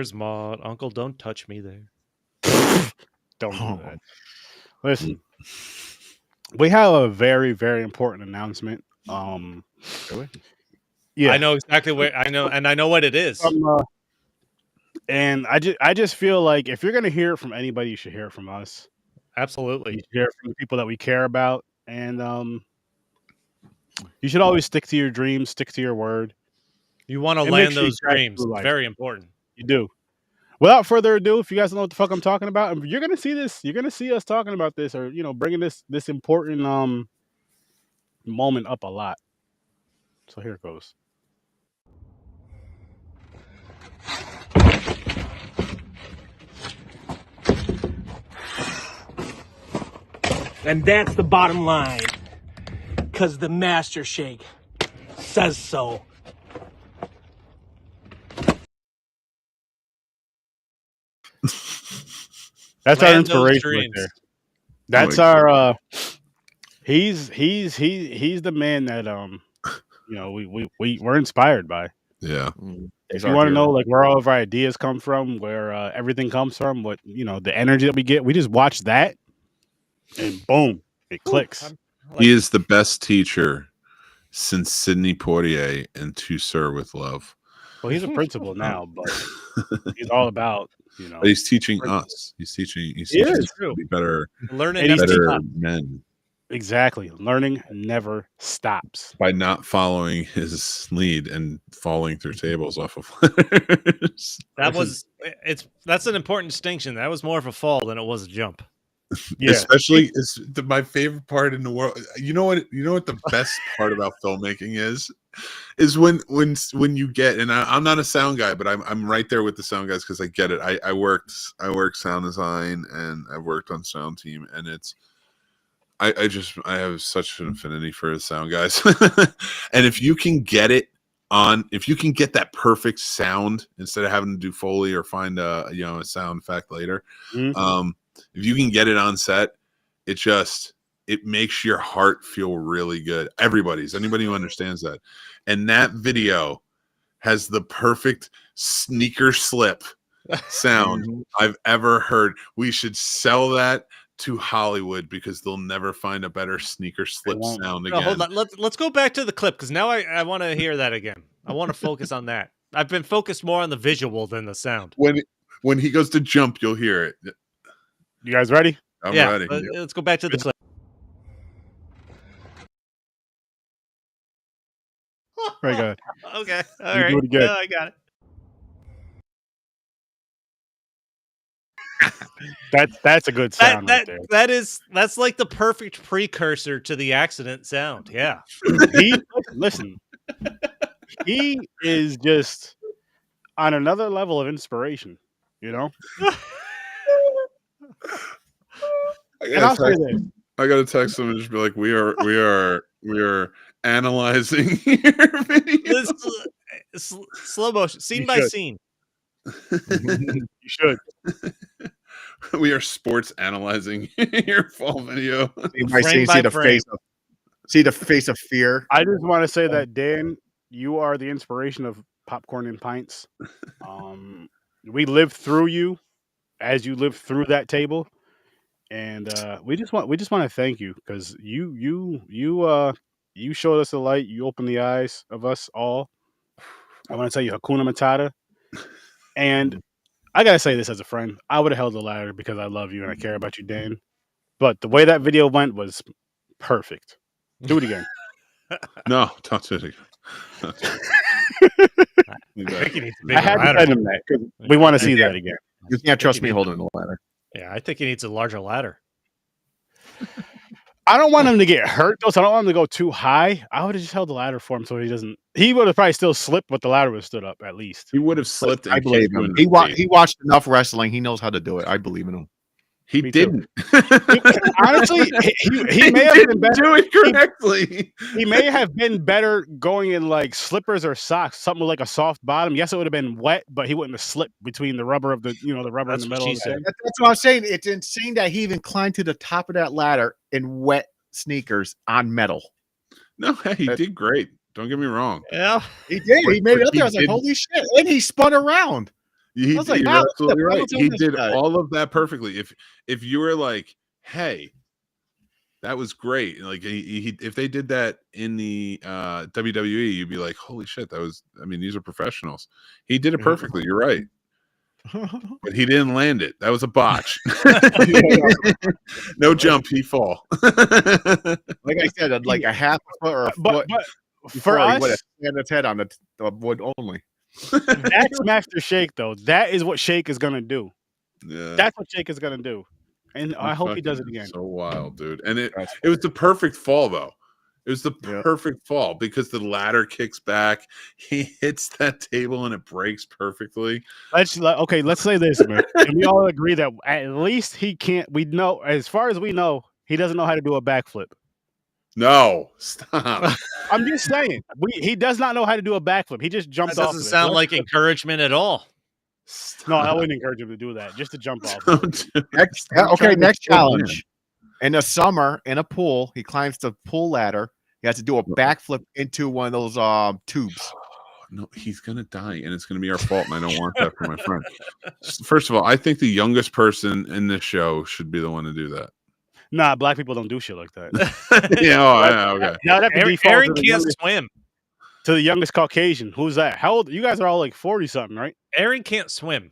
Where's Maud? Uncle, don't touch me there. Don't do that. Listen, we have a very, very important announcement. Really? Yeah, I know exactly where I know, and I know what it is. And I just feel like if you're gonna hear it from anybody, you should hear it from us. You Absolutely. should hear it from the people that we care about, and you should always stick to your dreams, stick to your word. You want to And make land sure you those track dreams. through It's life. very important. You do. Without further ado, if you guys don't know what the fuck I'm talking about, you're gonna see this. You're gonna see us talking about this, or bringing this important moment up a lot. So here it goes. And that's the bottom line. Because the Master Shake says so. That's our Land those inspiration right dreams. there. That's our he's the man that we're inspired by. Yeah. If you want to know like where all of our ideas come from, where everything comes from, what the energy that we get, we just watch that and boom, it clicks. He is the best teacher since Sidney Poitier and To Sir with Love. Well, he's a principal now, but he's all about But he's teaching us. He's teaching us to be better, Learning better men. Exactly. Learning never stops. By not following his lead and falling through tables off of ladders. That's an important distinction. That was more of a fall than it was a jump. Yeah. Especially my favorite part in the world. You know what the best part about filmmaking is when you get, and I'm not a sound guy, but I'm right there with the sound guys because I get it. I work sound design and I worked on sound team, and I have such an affinity for the sound guys. And if you can get that perfect sound instead of having to do Foley or find a sound effect later, if you can get it on set, it makes your heart feel really good. Anybody who understands that. And that video has the perfect sneaker slip sound I've ever heard. We should sell that to Hollywood because they'll never find a better sneaker slip sound again. Hold on. Let's go back to the clip because now I want to hear that again. I want to focus on that. I've been focused more on the visual than the sound. When he goes to jump, you'll hear it. You guys ready? I'm ready. Let's go back to the clip. Very good. Okay. All right. Do it again. Yeah, I got it. That's a good sound right there. That's like the perfect precursor to the accident sound. Yeah. Listen. He is just on another level of inspiration, I gotta text him and just be like, we are analyzing your video. Slow motion, scene by scene. You should. We are sports analyzing your fall video. See the face of fear. I just want to say that, Dan, you are the inspiration of Popcorn and Pints. We lived through you as you lived through that table, and we just want to thank you because you showed us the light. You opened the eyes of us all. I want to tell you Hakuna Matata, and I gotta say this as a friend. I would have held the ladder because I love you and I care about you, Dan. But the way that video went was perfect. Do it again. No, don't do it again. I had to send him that because we want to see that again. You can't trust me holding the ladder. Yeah, I think he needs a larger ladder. I don't want him to get hurt though, so I don't want him to go too high. I would have just held the ladder for him so he doesn't. He would have probably still slipped, but the ladder would have stood up at least. He would have slipped. I believe him. He watched enough wrestling. He knows how to do it. I believe in him. He didn't. Honestly, he may have been better. Do it correctly. He may have been better going in like slippers or socks, something with like a soft bottom. Yes, it would have been wet, but he wouldn't have slipped between the rubber of the the rubber in the middle of the thing. That's what I'm saying. It's insane that he even climbed to the top of that ladder in wet sneakers on metal. No, he did great. Don't get me wrong. Yeah, he did. He made it up there. I was like, holy shit! And he spun around. You're was like, absolutely I right. was on He this did guy. all of that perfectly. If you were like, hey, that was great. Like if they did that in the WWE, you'd be like, holy shit, that was. I mean, these are professionals. He did it perfectly. You're right, but he didn't land it. That was a botch. No jump, he fall. Like I said, like a half a foot or a But foot. for before he would have us, stand its head on the wood only. that's Master Shake though. That is what Shake is gonna do. Yeah. That's what Shake is gonna do, and I hope he does it Fucking again. So wild, dude. And it That's was the perfect fall though. It was the Yeah. perfect fall because the ladder kicks back. He hits that table and it breaks perfectly. Let's say this, man. Can we all agree that at least he can't? We know, as far as we know, he doesn't know how to do a backflip. No, stop. I'm just saying, he does not know how to do a backflip. He just jumped That off. doesn't of it. sound Let's- like encouragement at all. No, I wouldn't encourage him to do that. Just to jump off. Don't do it. Next, I'm okay, trying to next kill him. challenge. In the summer, in a pool, he climbs the pool ladder. He has to do a backflip into one of those tubes. No, he's gonna die, and it's gonna be our fault, and I don't want that for my friend. First of all, I think the youngest person in this show should be the one to do that. Nah, black people don't do shit like that. Yeah, okay. Now that Aaron, default Aaron to the can't youngest- swim. to the youngest Caucasian. Who's that? How old? You guys are all like 40 something, right? Aaron can't swim.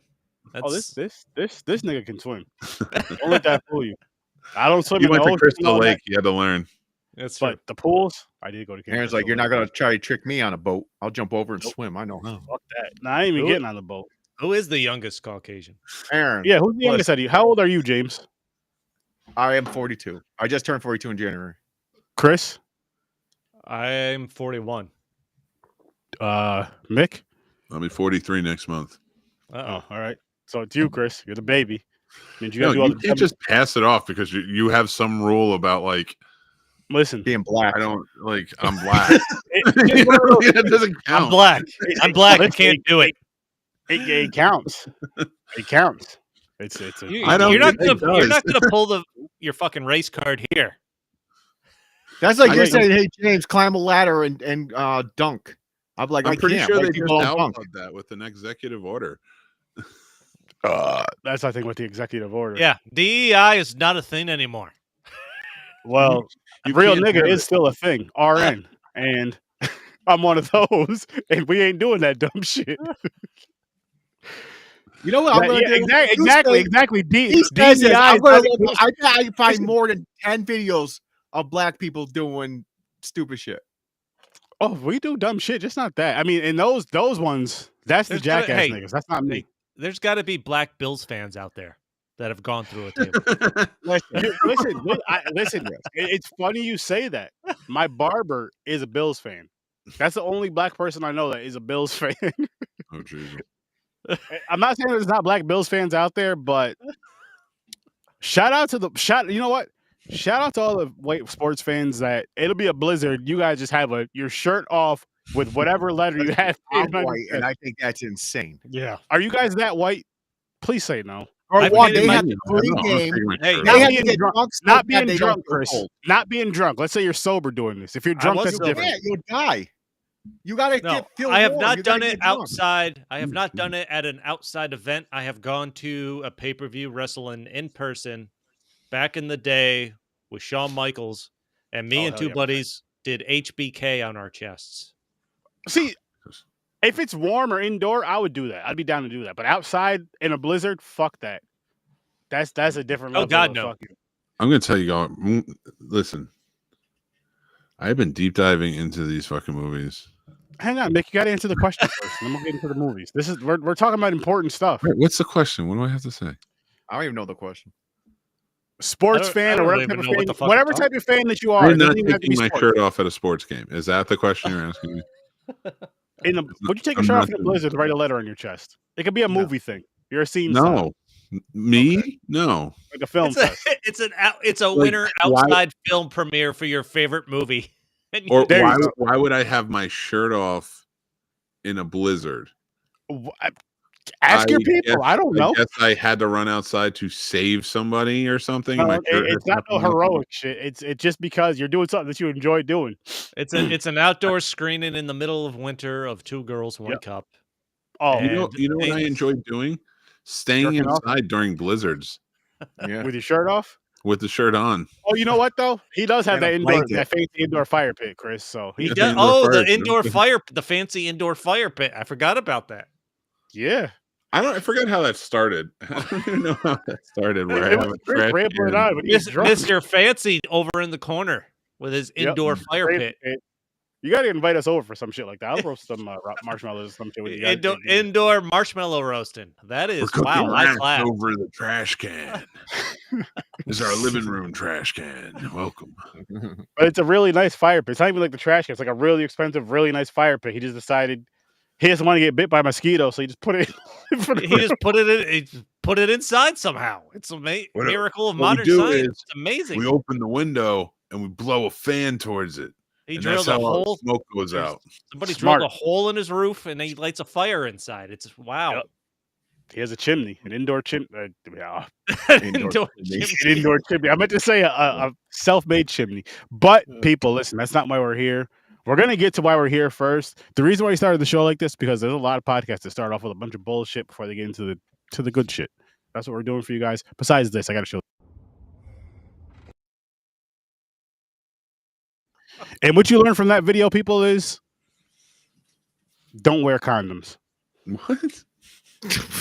That's, Oh, this nigga can swim. Don't let that fool you. I don't swim You in went the to ocean and Crystal all that, Lake. You had to learn. that's true. but the pools, I did go to. Camp Aaron's like, Crystal you're not Lake. gonna try to trick me on a boat. I'll jump over and Nope. swim. I know how. Fuck that. Nah, I ain't even Who- getting on the boat. Who is the youngest Caucasian? Aaron, Yeah, who's the youngest out of you? How old are you, James? I am 42. I just turned 42 in January. Chris? I'm 41. Mick? I'll be 43 next month. Uh-oh. Oh, all right. So it's you, Chris. You're the baby. Means you No, gotta do all you the can't just pass it off because you have some rule about like listen. Being black. I don't like I'm black. It That doesn't count. I'm black. I'm black. I Listen, can't do it. It counts. It counts. It's You, I don't you're not think gonna it you're not does. gonna pull your fucking race card here. That's like I you're think- saying, hey James, climb a ladder and dunk. I'm like, I'm I pretty can't. sure White they just people don't dunk. outlawed that with an executive order. that's I think what the executive order. Yeah, DEI is not a thing anymore. Well, You real can't nigga have is it. still a thing. RN. And I'm one of those, and we ain't doing that dumb shit. You know what? I'm Yeah, gonna do? exactly. He says this, DEI I'm is gonna not- look, I bet I find more than 10 videos of black people doing stupid shit. Oh, we do dumb shit, just not that. I mean, in those ones, that's the There's gotta- jackass hey, niggas. That's not me. There's got to be black Bills fans out there that have gone through a table. Listen. It's funny you say that. My barber is a Bills fan. That's the only black person I know that is a Bills fan. Oh Jesus. I'm not saying there's not black Bills fans out there, but shout out to you know what? Shout out to all the white sports fans that it'll be a blizzard. You guys just have your shirt off with whatever letter you have. I'm painted on your white, and chest. I think that's insane. Yeah. Are you guys that white? Please say no. Or I've one, painted they my- have to pregame. Hey, They have to being get drunk- drunk so Not bad being they drunk, don't feel Chris. cold. Not being drunk. Let's say you're sober doing this. If you're drunk, was that's sober. different. Yeah, you'll die. You gotta No, feel I have warm. not You gotta done it get drunk. outside. I have not done it at an outside event. I have gone to a pay-per-view wrestling in person back in the day with Shawn Michaels, and me Oh, and hell two yeah. buddies did HBK on our chests. See, if it's warm or indoor, I would do that. I'd be down to do that. But outside in a blizzard, fuck that. That's a different Oh, level. God, of no. fucking- I'm gonna tell you all. Listen, I've been deep diving into these fucking movies. Hang on, Mick. You got to answer the question first. And then we'll get into the movies. We're talking about important stuff. Wait, what's the question? What do I have to say? I don't even know the question. Sports I fan don't or even whatever type know of what fan, the fuck whatever I'm type of fan that you are. I'm it not doesn't even have to taking be my sports. shirt off at a sports game. Is that the question you're asking me? Would you take a I'm shirt not off in a doing blizzard to write a letter on your chest? It could be a No. movie thing. You're a scene sign, No, me? No. like a film fest. It's a Like, winter why- outside film premiere for your favorite movie. And Or There you why would I have my shirt off in a blizzard? Ask your I people. guess- I don't know. I guess I had to run outside to save somebody or something. and my shirt It's has not no nothing to- heroic shit. It's just because you're doing something that you enjoy doing. it's an outdoor screening in the middle of winter of Two Girls, One Yep. Cup. Oh, You know what I enjoy doing? Staying Jerking off? inside during blizzards Yeah. with your shirt off? with the shirt on. Oh, you know what though? He does have And a blanket. fancy indoor fire pit, Chris. So He Yeah, does. indoor Oh, fire the pit. indoor fire, the fancy indoor fire pit. I forgot about that. yeah. I forgot how that started. I don't even know how that started. Where I It have was a trash rambling can. on, but he's drunk. Mr. Fancy over in the corner with his Yep. indoor fire pit. You got to invite us over for some shit like that. I'll roast some marshmallows or some shit with you guys. Indoor marshmallow roasting. That We're is cooking high rats class. over the trash can. This is our living room trash can. Welcome. But it's a really nice fire pit. It's not even like the trash can. It's like a really expensive, really nice fire pit. He just decided he doesn't want to get bit by mosquitoes, so he just put it in. He just put it in. He put it inside somehow. It's a miracle of modern science. It's amazing. We open the window and we blow a fan towards it. He And drilled that's a how all the hole. smoke goes out. Somebody Smart. drilled a hole in his roof and he lights a fire inside. It's wow. Yep. He has a chimney, an indoor chimney. Yeah, Indoor chimney. an indoor chimney. I meant to say a self-made chimney. But people, listen, that's not why we're here. We're gonna get to why we're here first. The reason why we started the show like this because there's a lot of podcasts that start off with a bunch of bullshit before they get into the good shit. That's what we're doing for you guys. Besides this, I gotta show. And what you learn from that video, people, is don't wear condoms. What?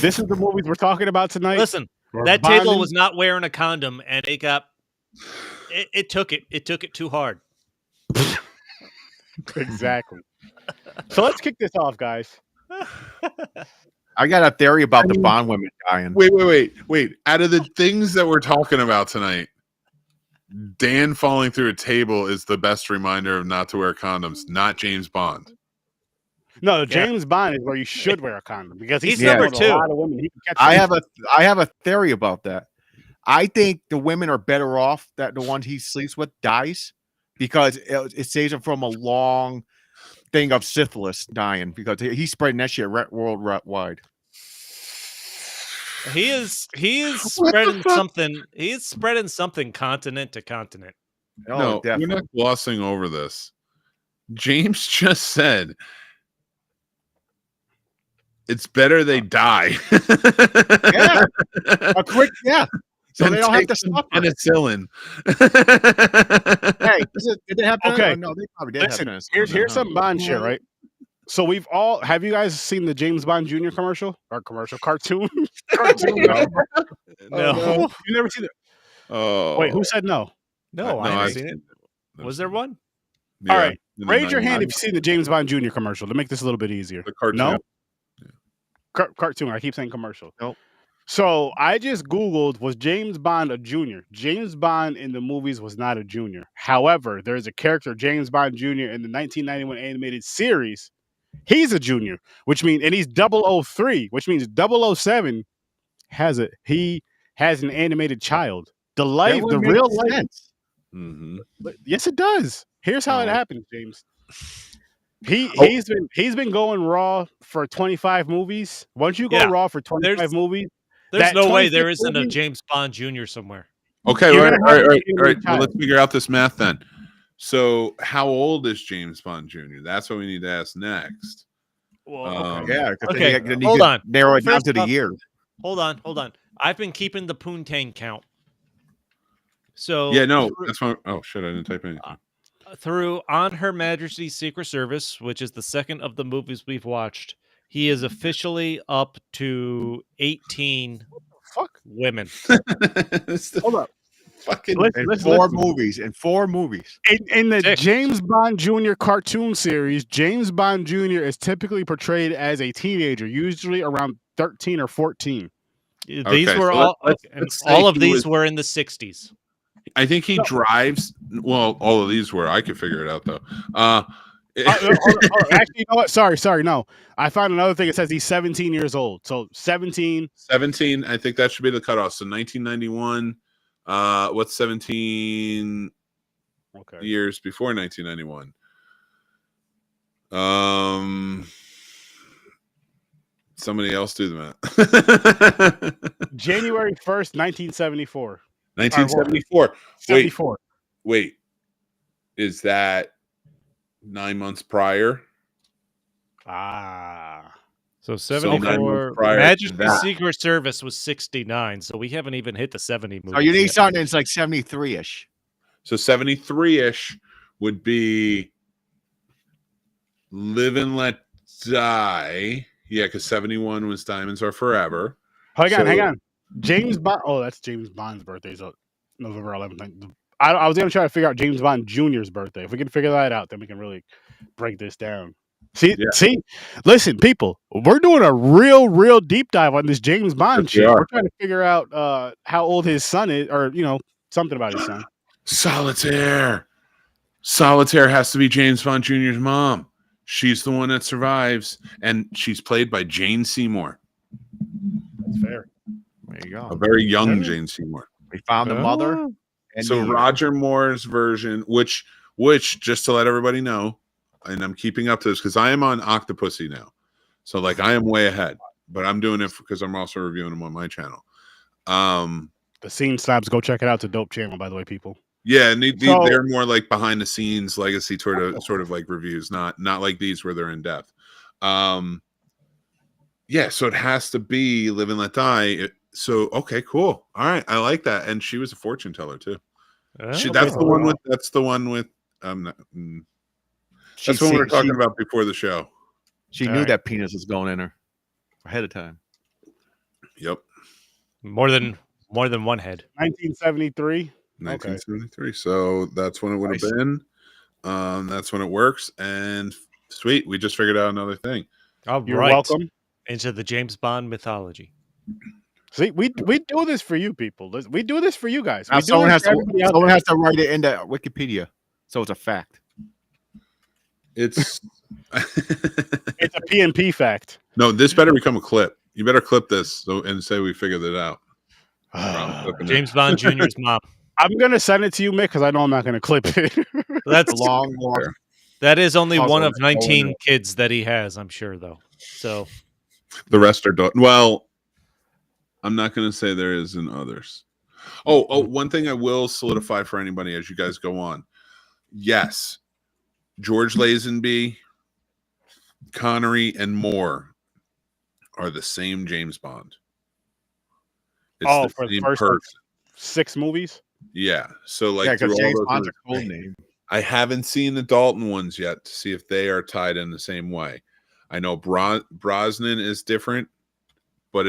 This is the movies we're talking about tonight. Listen, We're that table bonding. was not wearing a condom, and it got it took it too hard. Exactly. So let's kick this off, guys. I got a theory about the Bond women dying. Wait. Out of the things that we're talking about tonight, Dan falling through a table is the best reminder of not to wear condoms, not James Bond. No, James Bond is where you should wear a condom because he's He's number with two. A lot of women. He can catch I them. have a theory about that. I think the women are better off that the one he sleeps with dies because it saves him from a long thing of syphilis dying because he's spreading that shit worldwide. He is spreading something. He is spreading something continent to continent. Oh, No, definitely. we're not glossing over this. James just said it's better they die. Yeah. A quick death. So they don't have to suffer. Penicillin. Hey, did they have penicillin? Okay. Oh, no, they probably did Listen, have penicillin. here's some Bond shit, right? So we've all have you guys seen the James Bond Jr. commercial or cartoon? Cartoon. No, You never seen it? Oh, Wait, who said no? no, I haven't I've seen it. it. Was there one? Yeah, All right, in the raise your hand 90s. if you've seen the James Bond Jr. commercial to make this a little bit easier. The cartoon. No? Cartoon. I keep saying commercial. Nope. So I just Googled, was James Bond a junior? James Bond in the movies was not a junior. However, there's a character, James Bond Jr. in the 1991 animated series. He's a junior, which means, and he's 003, which means 007 has an animated child. The real life. Mm-hmm. Yes, it does. Here's how it Oh. happens, James. He's been going raw for 25 movies. Once you go Yeah. raw for 25 There's- movies, There's that no way 26 there isn't a movie- James Bond Jr. somewhere. Okay, You're all right. gonna have an Well, child. let's figure out this math then. So, how old is James Bond Jr.? That's what we need to ask next. Well, Yeah, because Okay, then you hold could on. narrow it down First to the off- years. Hold on. I've been keeping the poontang count. So Yeah, no, that's my. Oh shit! I didn't type anything. through On Her Majesty's Secret Service, which is the second of the movies we've watched, he is officially up to 18 fuck. women. Hold up. Fucking. Listen, In four movies. In the Six. James Bond Jr. cartoon series, James Bond Jr. is typically portrayed as a teenager, usually around 13 or 14. These Okay, were so all, let's and say all of he these was- were in the 60s. I think he drives. Well, all of these were. I could figure it out though. Hold on. Actually, you know what? Sorry, no. I found another thing. It says he's 17 years old. So 17. 17. I think that should be the cutoff. So 1991. What's 17 Okay. years before 1991? Somebody else do the math. January 1st, 1974. 1974. 74. Wait. Is that 9 months prior? Ah. So 9 months 74. prior to Majesty that. Secret Service was 69, so we haven't even hit the 70 movies. So you need yet. something that's like 73-ish. So 73-ish would be Live and Let Die. Yeah, because 71 was Diamonds Are Forever. Hang on. James Bond. Oh, that's James Bond's birthday. So November 11th. I was going to try to figure out James Bond Jr.'s birthday. If we can figure that out, then we can really break this down. See, listen, people, we're doing a real deep dive on this James Bond shit. We're trying to figure out how old his son is, or something about his son. Solitaire. Solitaire has to be James Bond Jr.'s mom. She's the one that survives, and she's played by Jane Seymour. That's fair. There you go. A very young Jane Seymour. We found the mother. And so Roger Moore's version, which just to let everybody know, and I'm keeping up to this because I am on Octopussy now. So like I am way ahead, but I'm doing it because I'm also reviewing them on my channel. The Scene Slabs, go check it out. It's a dope channel, by the way, people. Yeah, and they're more like behind the scenes legacy sort of like reviews, not like these where they're in depth. Yeah, so it has to be Live and Let Die. So okay, cool. All right, I like that. And she was a fortune teller too. That's the one with that's the one with that's what we were talking about before the show. She knew that penis was going in her ahead of time. Yep. More than one head. 1973. 1973. Okay. So that's when it would have been. That's when it works. And sweet, we just figured out another thing. You're welcome. Into the James Bond mythology. See, we do this for you people. We do this for you guys. Now someone has to write it into Wikipedia, so it's a fact. It's it's a PNP fact. No, this better become a clip. You better clip this and say we figured it out. James Bond Jr.'s mom. I'm gonna send it to you, Mick, because I know I'm not gonna clip it. That's a long. That is only one of 19 kids that he has, I'm sure, though. So the rest are well. I'm not going to say there isn't others. Oh, one thing I will solidify for anybody as you guys go on. Yes, George Lazenby, Connery, and Moore are the same James Bond. It's for the first 6 movies? Yeah. So like because James Bond's a cool name. I haven't seen the Dalton ones yet to see if they are tied in the same way. I know Brosnan is different, but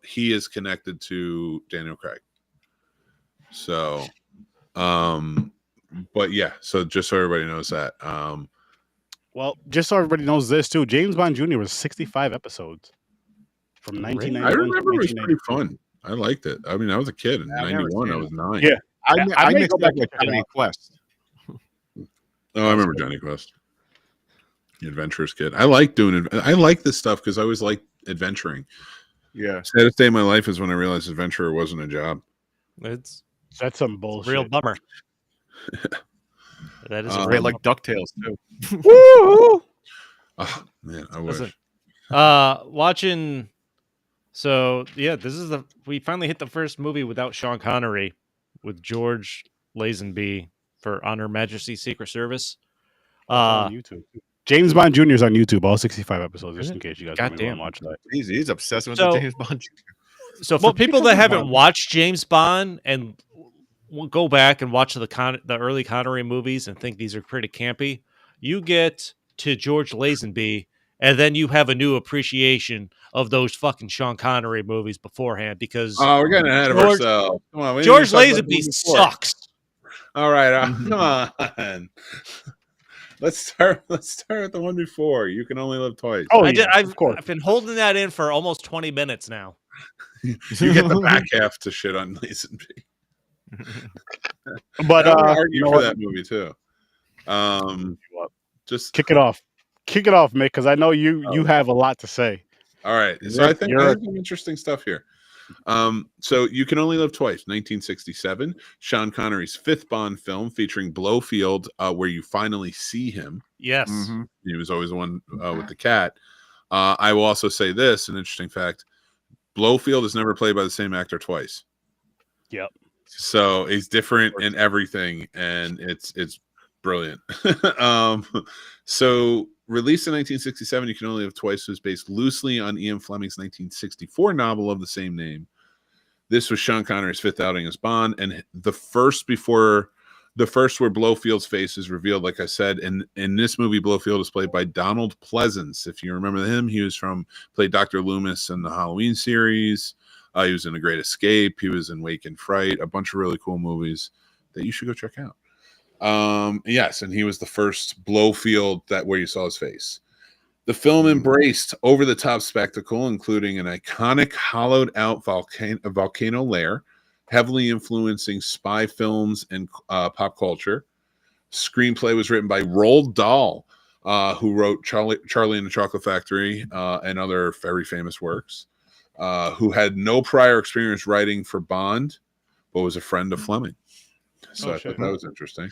he is connected to Daniel Craig. So, but yeah. So just so everybody knows that. Well, just so everybody knows this too, James Bond Jr. was 65 episodes from 1991. I remember it was pretty fun. I liked it. I mean, I was a kid in '91. I was 9. Yeah, I mixed up with Johnny Quest. Oh, I remember Johnny Quest. The adventurous kid. I like doing it. I like this stuff because I always like adventuring. Yeah. Saddest day of my life is when I realized adventurer wasn't a job. That's some bullshit. Real bummer. That is great, like DuckTales too. Woo! Oh man, I wish. Watching. So yeah, we finally hit the first movie without Sean Connery, with George Lazenby for Honor Majesty Secret Service. On YouTube. James Bond Jr. is on YouTube, all 65 episodes, just in case you guys want to watch that. He's obsessed with the James Bond Jr. So for people that haven't watched James Bond and go back and watch the early Connery movies and think these are pretty campy, you get to George Lazenby, and then you have a new appreciation of those fucking Sean Connery movies beforehand. Because we're getting ahead of ourselves. Come on, George Lazenby sucks. All right, come on. Let's start with the one before. You Can Only Live Twice. Oh, I've been holding that in for almost 20 minutes now. You get the back half to shit on Lazenby. But argue for that movie too. Just kick it off, Mick, because I know you have a lot to say. All right, so I think there's some interesting stuff here. So You Can Only Live Twice, 1967, Sean Connery's 5th Bond film featuring Blofeld, where you finally see him. Yes. Mm-hmm. He was always the one with the cat. I will also say this, an interesting fact. Blofeld is never played by the same actor twice. Yep. So he's different in everything, and it's brilliant. So Released in 1967, You Can Only Live Twice was based loosely on Ian Fleming's 1964 novel of the same name. This was Sean Connery's fifth outing as Bond, and the first where Blofeld's face is revealed, like I said. And in this movie, Blofeld is played by Donald Pleasance. If you remember him, he played Dr. Loomis in the Halloween series. He was in The Great Escape. He was in Wake and Fright, a bunch of really cool movies that you should go check out. Yes, and he was the first Blofeld where you saw his face. The film embraced over-the-top spectacle, including an iconic hollowed-out volcano lair, heavily influencing spy films and pop culture. Screenplay was written by Roald Dahl, who wrote Charlie and the Chocolate Factory and other very famous works, who had no prior experience writing for Bond, but was a friend of Fleming. So I thought that was interesting.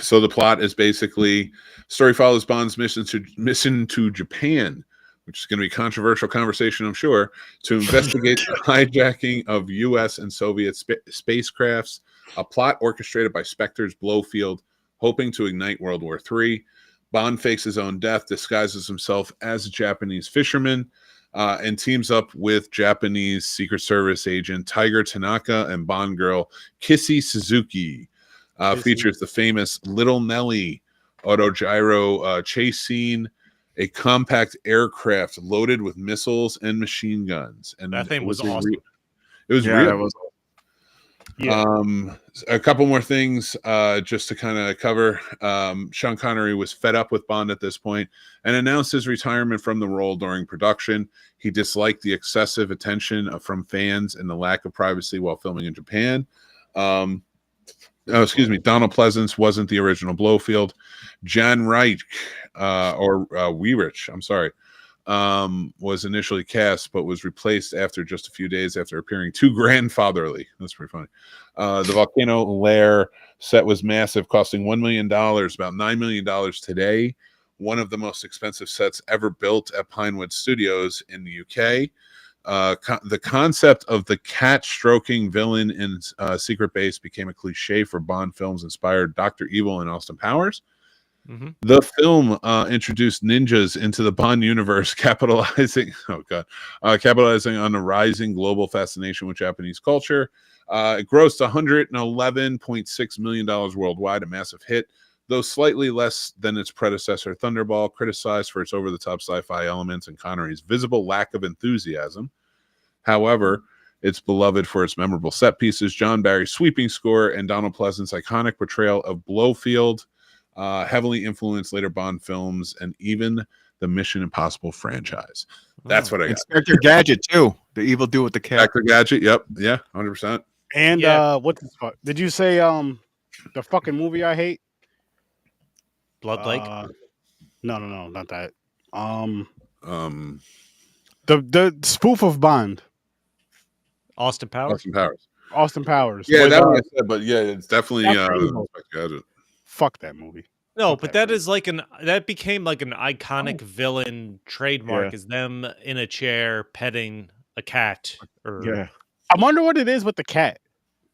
So the plot is basically, story follows Bond's mission to Japan, which is going to be a controversial conversation, I'm sure, to investigate the hijacking of U.S. and Soviet spacecrafts, a plot orchestrated by Spectre's Blofeld, hoping to ignite World War III. Bond fakes his own death, disguises himself as a Japanese fisherman, and teams up with Japanese Secret Service agent Tiger Tanaka and Bond girl Kissy Suzuki. Features the famous Little Nelly autogyro chase scene, a compact aircraft loaded with missiles and machine guns. And that thing was awesome. It was real. That was Yeah. A couple more things just to kind of cover. Sean Connery was fed up with Bond at this point and announced his retirement from the role during production. He disliked the excessive attention from fans and the lack of privacy while filming in Japan. Donald Pleasance wasn't the original Blofeld. John Reich, Weirich, I'm sorry, was initially cast, but was replaced after just a few days after appearing too grandfatherly. That's pretty funny. The volcano lair set was massive, costing $1 million, about $9 million today. One of the most expensive sets ever built at Pinewood Studios in the UK. The concept of the cat stroking villain in Secret Base became a cliche for Bond films, inspired Dr. Evil and Austin Powers. Mm-hmm. The film introduced ninjas into the Bond universe, capitalizing on the rising global fascination with Japanese culture. It grossed $111.6 million worldwide, a massive hit, though slightly less than its predecessor, Thunderball, criticized for its over-the-top sci-fi elements and Connery's visible lack of enthusiasm. However, it's beloved for its memorable set pieces, John Barry's sweeping score, and Donald Pleasance's iconic portrayal of Blofeld, heavily influenced later Bond films and even the Mission Impossible franchise. That's what I got. Inspector Gadget, too. The evil dude with the cat. Inspector Gadget, yep. Yeah, 100%. And what the fuck? Did you say the fucking movie I hate? Blood Lake? No, not that. The spoof of Bond. Austin Powers? Austin Powers. Yeah, that one I said, but yeah, it's definitely Inspector Gadget. Fuck that movie. No, Fuck but that is like that became like an iconic villain trademark, is them in a chair petting a cat. I wonder what it is with the cat.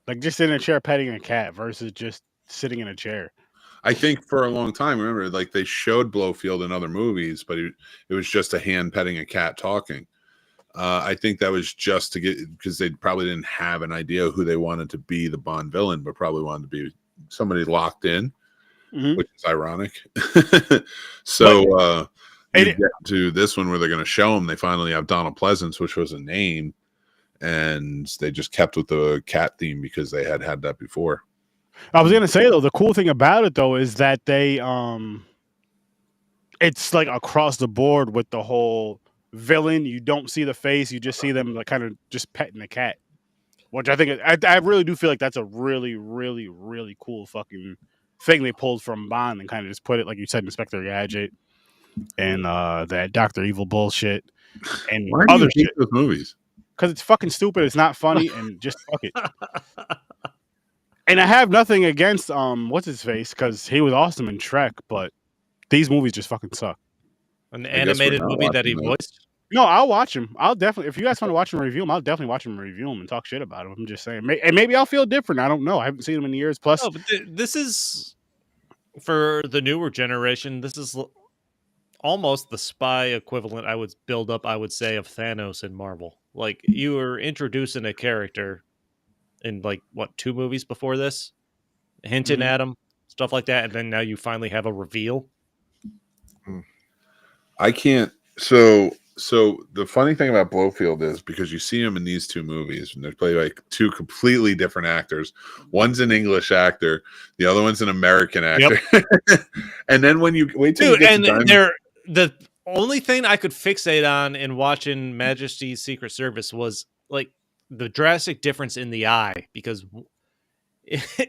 Like just in a chair petting a cat versus just sitting in a chair. I think for a long time, remember, like they showed Blofeld in other movies, but it was just a hand petting a cat talking. I think that was just to get, because they probably didn't have an idea who they wanted to be the Bond villain, but probably wanted to be somebody locked in, which is ironic. So you get to this one where they're going to show him, they finally have Donald Pleasance, which was a name, and they just kept with the cat theme because they had that before. I was gonna say though, the cool thing about it though is that they it's like across the board with the whole villain. You don't see the face, you just see them like kind of just petting the cat. Which I think I really do feel like that's a really, really, really cool fucking thing they pulled from Bond and kind of just put it, like you said, Inspector Gadget and that Dr. Evil bullshit and Why do other you hate shit. those movies? Because it's fucking stupid, it's not funny, and just fuck it. And I have nothing against what's his face, because he was awesome in Trek, but these movies just fucking suck. An animated movie that he voiced? No, I'll watch him. I'll definitely, if you guys want to watch him review him, I'll definitely watch him review him and talk shit about him. I'm just saying, and maybe I'll feel different. I don't know. I haven't seen him in years. Plus, No, but this is for the newer generation, this is almost the spy equivalent. I would say, of Thanos in Marvel. Like, you were introducing a character in like what 2 movies before this, hinting at him, stuff like that, and then now you finally have a reveal. I can't. So the funny thing about Blofeld is, because you see him in these 2 movies, and they're played by 2 completely different actors. One's an English actor, the other one's an American actor. Yep. And then when you wait till you get to Diamond, the only thing I could fixate on in watching Majesty's Secret Service was like the drastic difference in the eye, because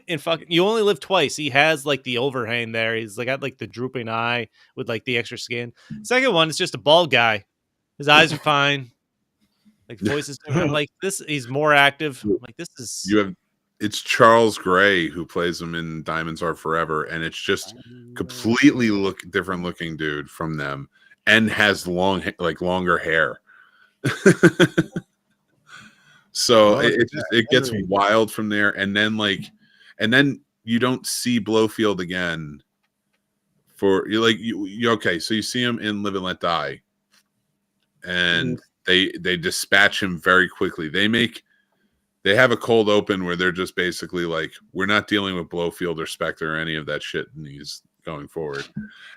in fucking You Only Live Twice, he has like the overhang there. He's like got like the drooping eye with like the extra skin. Second one is just a bald guy. His eyes are fine. Like, voice is different. Like, this, he's more active. Like, this is it's Charles Gray who plays him in Diamonds Are Forever, and it's just completely different looking dude from them, and has longer hair. So it gets wild from there, and then you don't see Blofeld again for okay. So you see him in Live and Let Die, and they dispatch him very quickly. They have a cold open where they're just basically like, we're not dealing with Blofeld or Spectre or any of that shit, and he's going forward,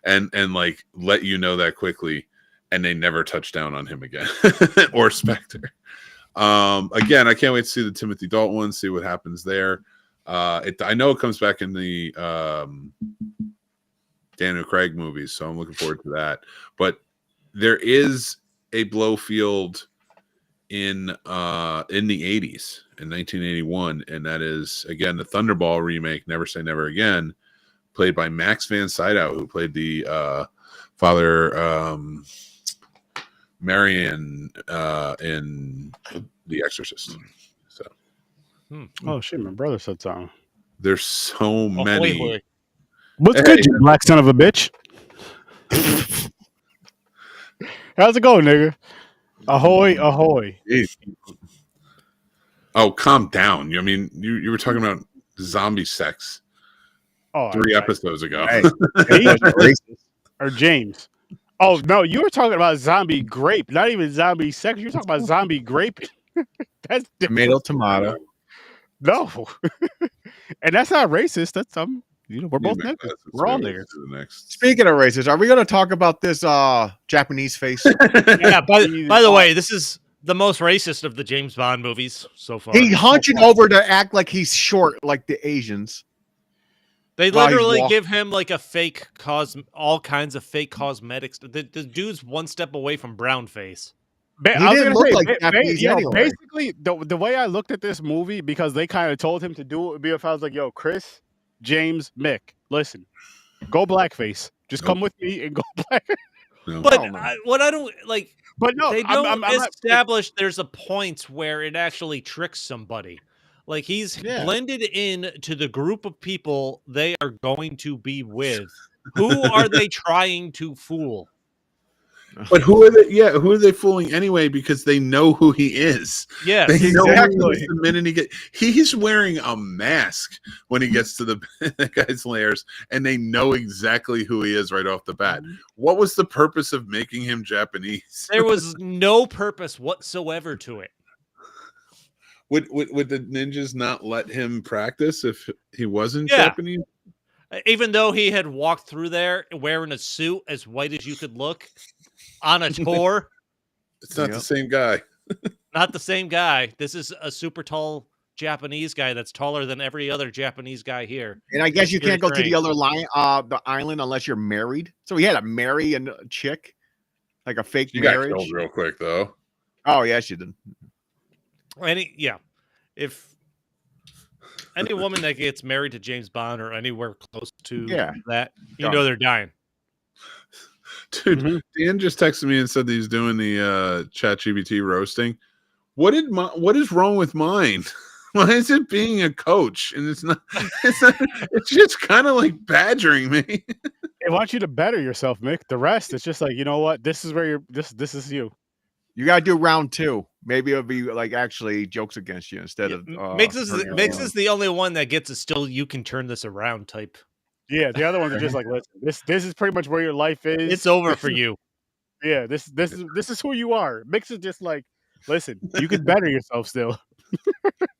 and like let you know that quickly, and they never touch down on him again or Spectre. Again, I can't wait to see the Timothy Dalton one, see what happens there. I know it comes back in the Daniel Craig movies, so I'm looking forward to that. But there is a Blofeld in the 80s, in 1981, and that is, again, the Thunderball remake, Never Say Never Again, played by Max von Sydow, who played the Father Marion in The Exorcist. So, oh shit, my brother said something. There's so many. What's good, you black son of a bitch? How's it going, nigga? Ahoy, ahoy. Oh, calm down. I mean, you were talking about zombie sex 3 episodes ago. Hey, or James. Oh, no, you were talking about zombie grape, not even zombie sex. You're talking about zombie grape. That's different. Tomato. No. And that's not racist. That's we're both niggas. We're all niggas. Speaking of racist, are we going to talk about this Japanese face? Yeah, by the way, this is the most racist of the James Bond movies so far. He's hunching over to act like he's short, like the Asians. They literally give him like a fake all kinds of fake cosmetics. The dude's one step away from brown face. He didn't look like Japanese anyway. Basically, the way I looked at this movie, because they kind of told him to do it, would be if I was like, yo, Chris, James, Mick, listen, go blackface. Just come with me and go black. No. But what I don't like, but no, they don't establish there's a point where it actually tricks somebody. Like, he's blended in to the group of people they are going to be with. Who are they trying to fool? But who are they? Yeah, who are they fooling anyway? Because they know who he is. Yeah, they know who he is the minute he's wearing a mask when he gets to the guy's lairs, and they know exactly who he is right off the bat. What was the purpose of making him Japanese? There was no purpose whatsoever to it. Would the ninjas not let him practice if he wasn't Japanese? Even though he had walked through there wearing a suit as white as you could look on a tour. It's not the same guy. Not the same guy. This is a super tall Japanese guy that's taller than every other Japanese guy here. And I guess you can't go to the other the island unless you're married. So he had to marry a chick, like a fake marriage. Got killed real quick though. Oh yeah, she did. If any woman that gets married to James Bond or anywhere close to that, you know they're dying. Dude, Dan just texted me and said that he's doing the ChatGPT roasting. What is wrong with mine? Why is it being a coach? And it's just kind of like badgering me. They want you to better yourself, Mick. The rest, it's just like, you know what? This is where this is you. You gotta do round 2. Maybe it'll be like actually jokes against you instead of Mix is the only one that gets a still you can turn this around type. Yeah, the other ones are just like, listen, this is pretty much where your life is. It's over for you. Yeah, this is who you are. Mix is just like, listen, you can better yourself still.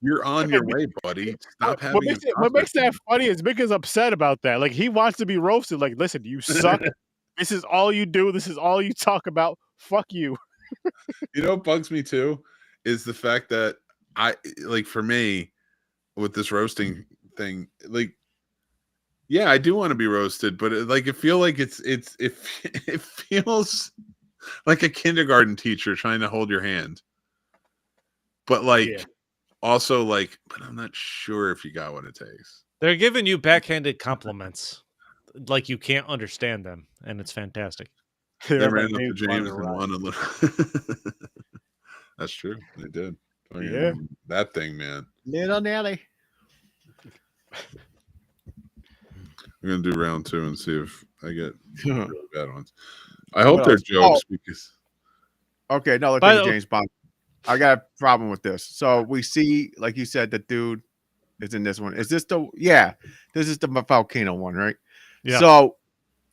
You're on your way, buddy. Stop having What makes that funny is Mick is upset about that. Like he wants to be roasted. Like, listen, you suck. This is all you do. This is all you talk about. Fuck you. You know what bugs me too is the fact that for me with this roasting thing, like, yeah, I do want to be roasted, but it feels like it feels like a kindergarten teacher trying to hold your hand. But also but I'm not sure if you got what it takes. They're giving you backhanded compliments, like you can't understand them, and it's fantastic. They ran up to James and won a little. That's true. They did. Yeah, that thing, man. Little Nelly. We're gonna do round 2 and see if I get really bad ones. I hope they're jokes because. Okay, no, let's take James Bond. I got a problem with this. So we see, like you said, the dude is in this one. Is this the? Yeah, this is the volcano one, right? Yeah. So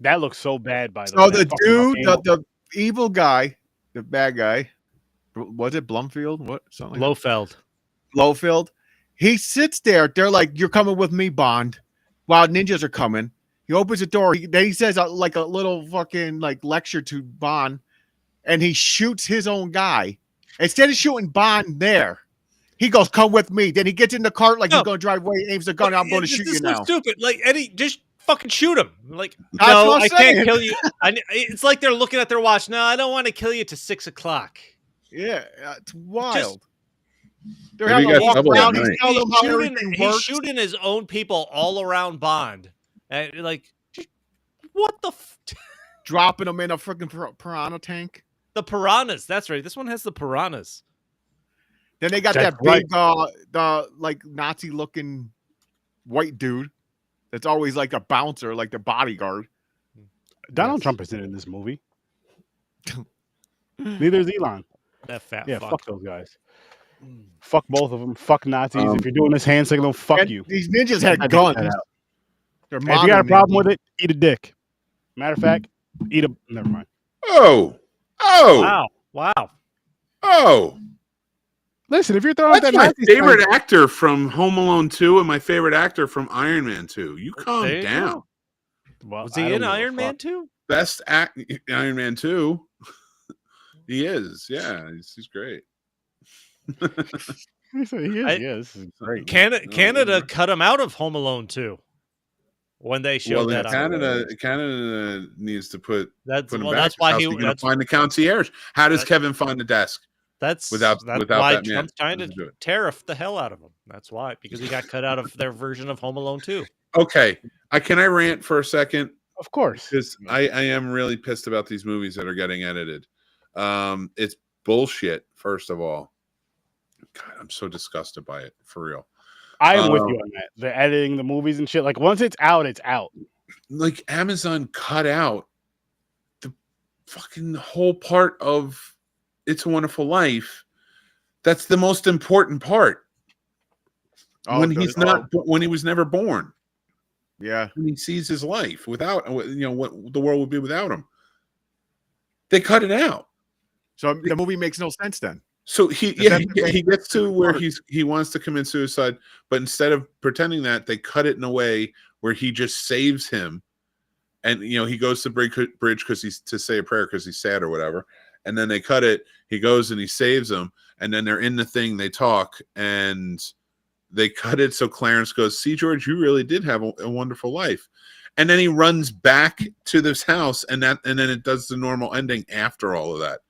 that looks so bad. By the way, so the dude, the evil guy, the bad guy, was it Blumfield? What something? Blofeld. Blofeld. He sits there. They're like, "You're coming with me, Bond." While ninjas are coming, he opens the door. He says like a little fucking lecture to Bond, and he shoots his own guy. Instead of shooting Bond there, he goes, "Come with me." Then he gets in the cart he's going to drive away, aims the gun, I'm going to shoot you now. Stupid. Like, Eddie, just fucking shoot him. Like, That's no, what I'm I saying. can't kill you. It's like they're looking at their watch. No, I don't want to kill you to 6 o'clock. Yeah, it's wild. They're Maybe having a you walk got double around. that He's telling them how everything He's works. shooting his own people all around Bond. And what the? Dropping them in a freaking piranha tank. The piranhas. That's right. This one has the piranhas. Then they got that big, the Nazi-looking white dude that's always like a bouncer, like the bodyguard. Donald Trump isn't in this movie. Neither is Elon. That fat fuck those guys. Fuck both of them. Fuck Nazis. If you're doing this hand signal, fuck you. These ninjas had guns. If you got a problem with it, eat a dick. Matter of fact, eat a. Never mind. Oh. Wow. Listen, if you're throwing that's my favorite actor from Home Alone 2 and my favorite actor from Iron Man 2. You calm down. Well, was he in Iron Man 2? Best act Iron Man 2. He is. Yeah, he's great. He is. This is great. Canada cut him out of Home Alone 2 when they showed that. Canada needs to put him back. That's why he's going to find the concierge. How does Kevin find the desk? That's without why that Trump's trying to tariff the hell out of him. That's why, because he got cut out of their version of Home Alone 2. Okay, can I rant for a second? Of course, because I am really pissed about these movies that are getting edited. It's bullshit. First of all, God, I'm so disgusted by it. For real, I am with you on that. The editing, the movies and shit. Like once it's out, it's out. Like Amazon cut out the fucking whole part of It's a Wonderful Life. That's the most important part. When he was never born. Yeah. When he sees his life without, what the world would be without him. They cut it out. So the movie makes no sense then. So he gets to where he wants to commit suicide, but instead of pretending that, they cut it in a way where he just saves him. And he goes to the bridge because he's to say a prayer because he's sad or whatever. And then they cut it. He goes and he saves him. And then they're in the thing. They talk and they cut it. So Clarence goes, "See, George, you really did have a wonderful life." And then he runs back to this house, and then it does the normal ending after all of that.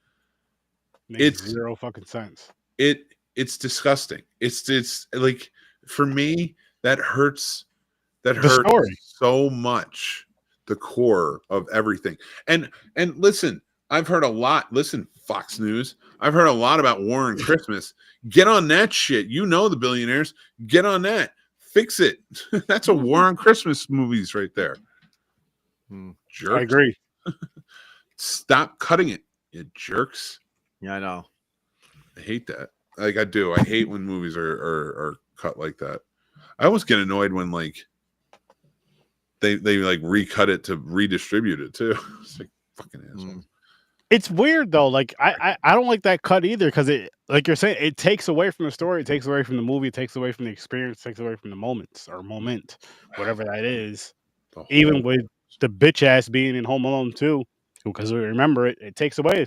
Makes zero fucking sense. It's disgusting. It's like, for me, that hurts. That hurts so much. The core of everything. And listen. I've heard a lot. Listen, Fox News. I've heard a lot about War on Christmas. Get on that shit. The billionaires. Get on that. Fix it. That's a War on Christmas movies right there. Jerks. I agree. Stop cutting it, you jerks. Yeah, I know. I hate that. Like, I do. I hate when movies are cut like that. I always get annoyed when they like recut it to redistribute it too. It's like fucking assholes. It's weird though. Like I don't like that cut either because it, like you're saying, it takes away from the story, it takes away from the movie, it takes away from the experience, it takes away from the moments or moment, whatever that is. Even with the bitch ass being in Home Alone 2, because we remember it takes away.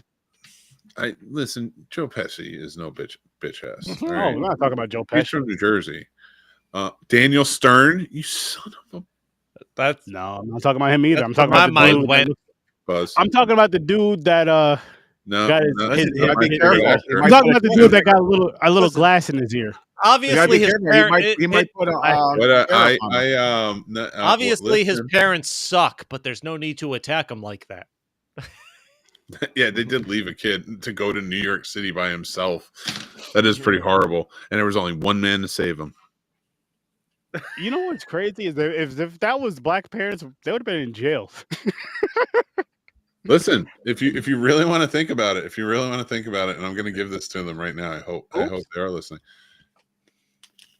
I listen. Joe Pesci is no bitch ass. Oh, all right? we're not talking about Joe He's Pesci. from New Jersey. Daniel Stern, you son of a. That's No, I'm not talking about him either. That's I'm talking where about my the mind dude. went. Buzz. I'm talking about the dude that No, got his- no, his- that's not my be favorite careful. actor. I'm talking about the dude that got a little Listen. glass in his ear. Obviously, his He might put a. But tariff on it. obviously his listen. parents suck, but there's no need to attack him like that. Yeah, they did leave a kid to go to New York City by himself. That is pretty horrible. And there was only one man to save him. You know what's crazy is that if that was black parents, they would have been in jail. Listen, if you really want to think about it, and I'm going to give this to them right now. I hope they are listening.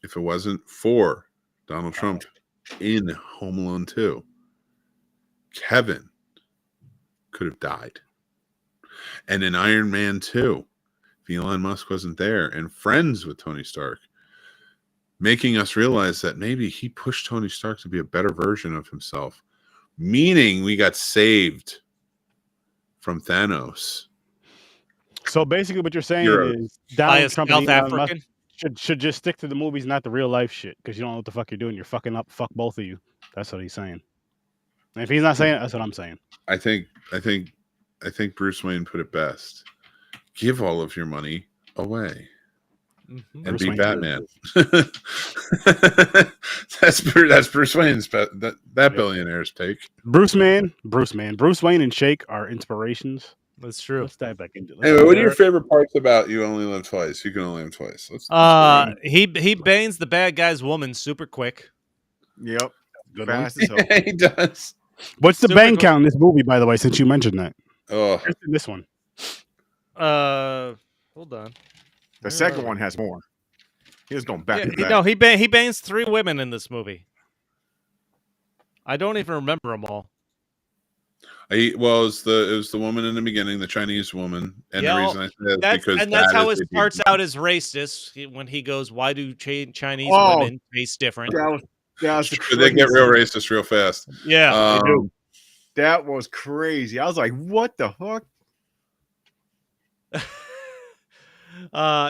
If it wasn't for Donald Trump in Home Alone 2, Kevin could have died. And in Iron Man 2, if Elon Musk wasn't there and friends with Tony Stark, making us realize that maybe he pushed Tony Stark to be a better version of himself, meaning we got saved from Thanos. So basically, what you're saying Heroes. is By a Donald Trump and South Elon Musk African. should just stick to the movies, not the real life shit, because you don't know what the fuck you're doing. You're fucking up. Fuck both of you. That's what he's saying. And if he's not saying it, that's what I'm saying. I think Bruce Wayne put it best. Give all of your money away. Mhm. And Bruce be Wayne Batman. that's Bruce Wayne's that billionaire's take. Bruce Wayne, and Shake are inspirations. That's true. Let's dive back into it. Anyway, what are your favorite parts about You Only Live Twice? You can only live twice. Let's go on. He bangs the bad guy's woman super quick. Yep. Good one. Fast as hell. He does. What's the Super bang quick. count in this movie, by the way? Since you mentioned that, Oh, just in this one. Hold on. The second one has more. He was going back to back. No, he bangs 3 women in this movie. I don't even remember them all. it was the woman in the beginning, the Chinese woman, and Yeah, the reason I said that is because that's that how is it the starts huge- out as racist when he goes, "Why do Chinese Oh. women taste different?" That was the But they get real craziest. racist real fast. Yeah, they do. That was crazy. I was like, what the fuck?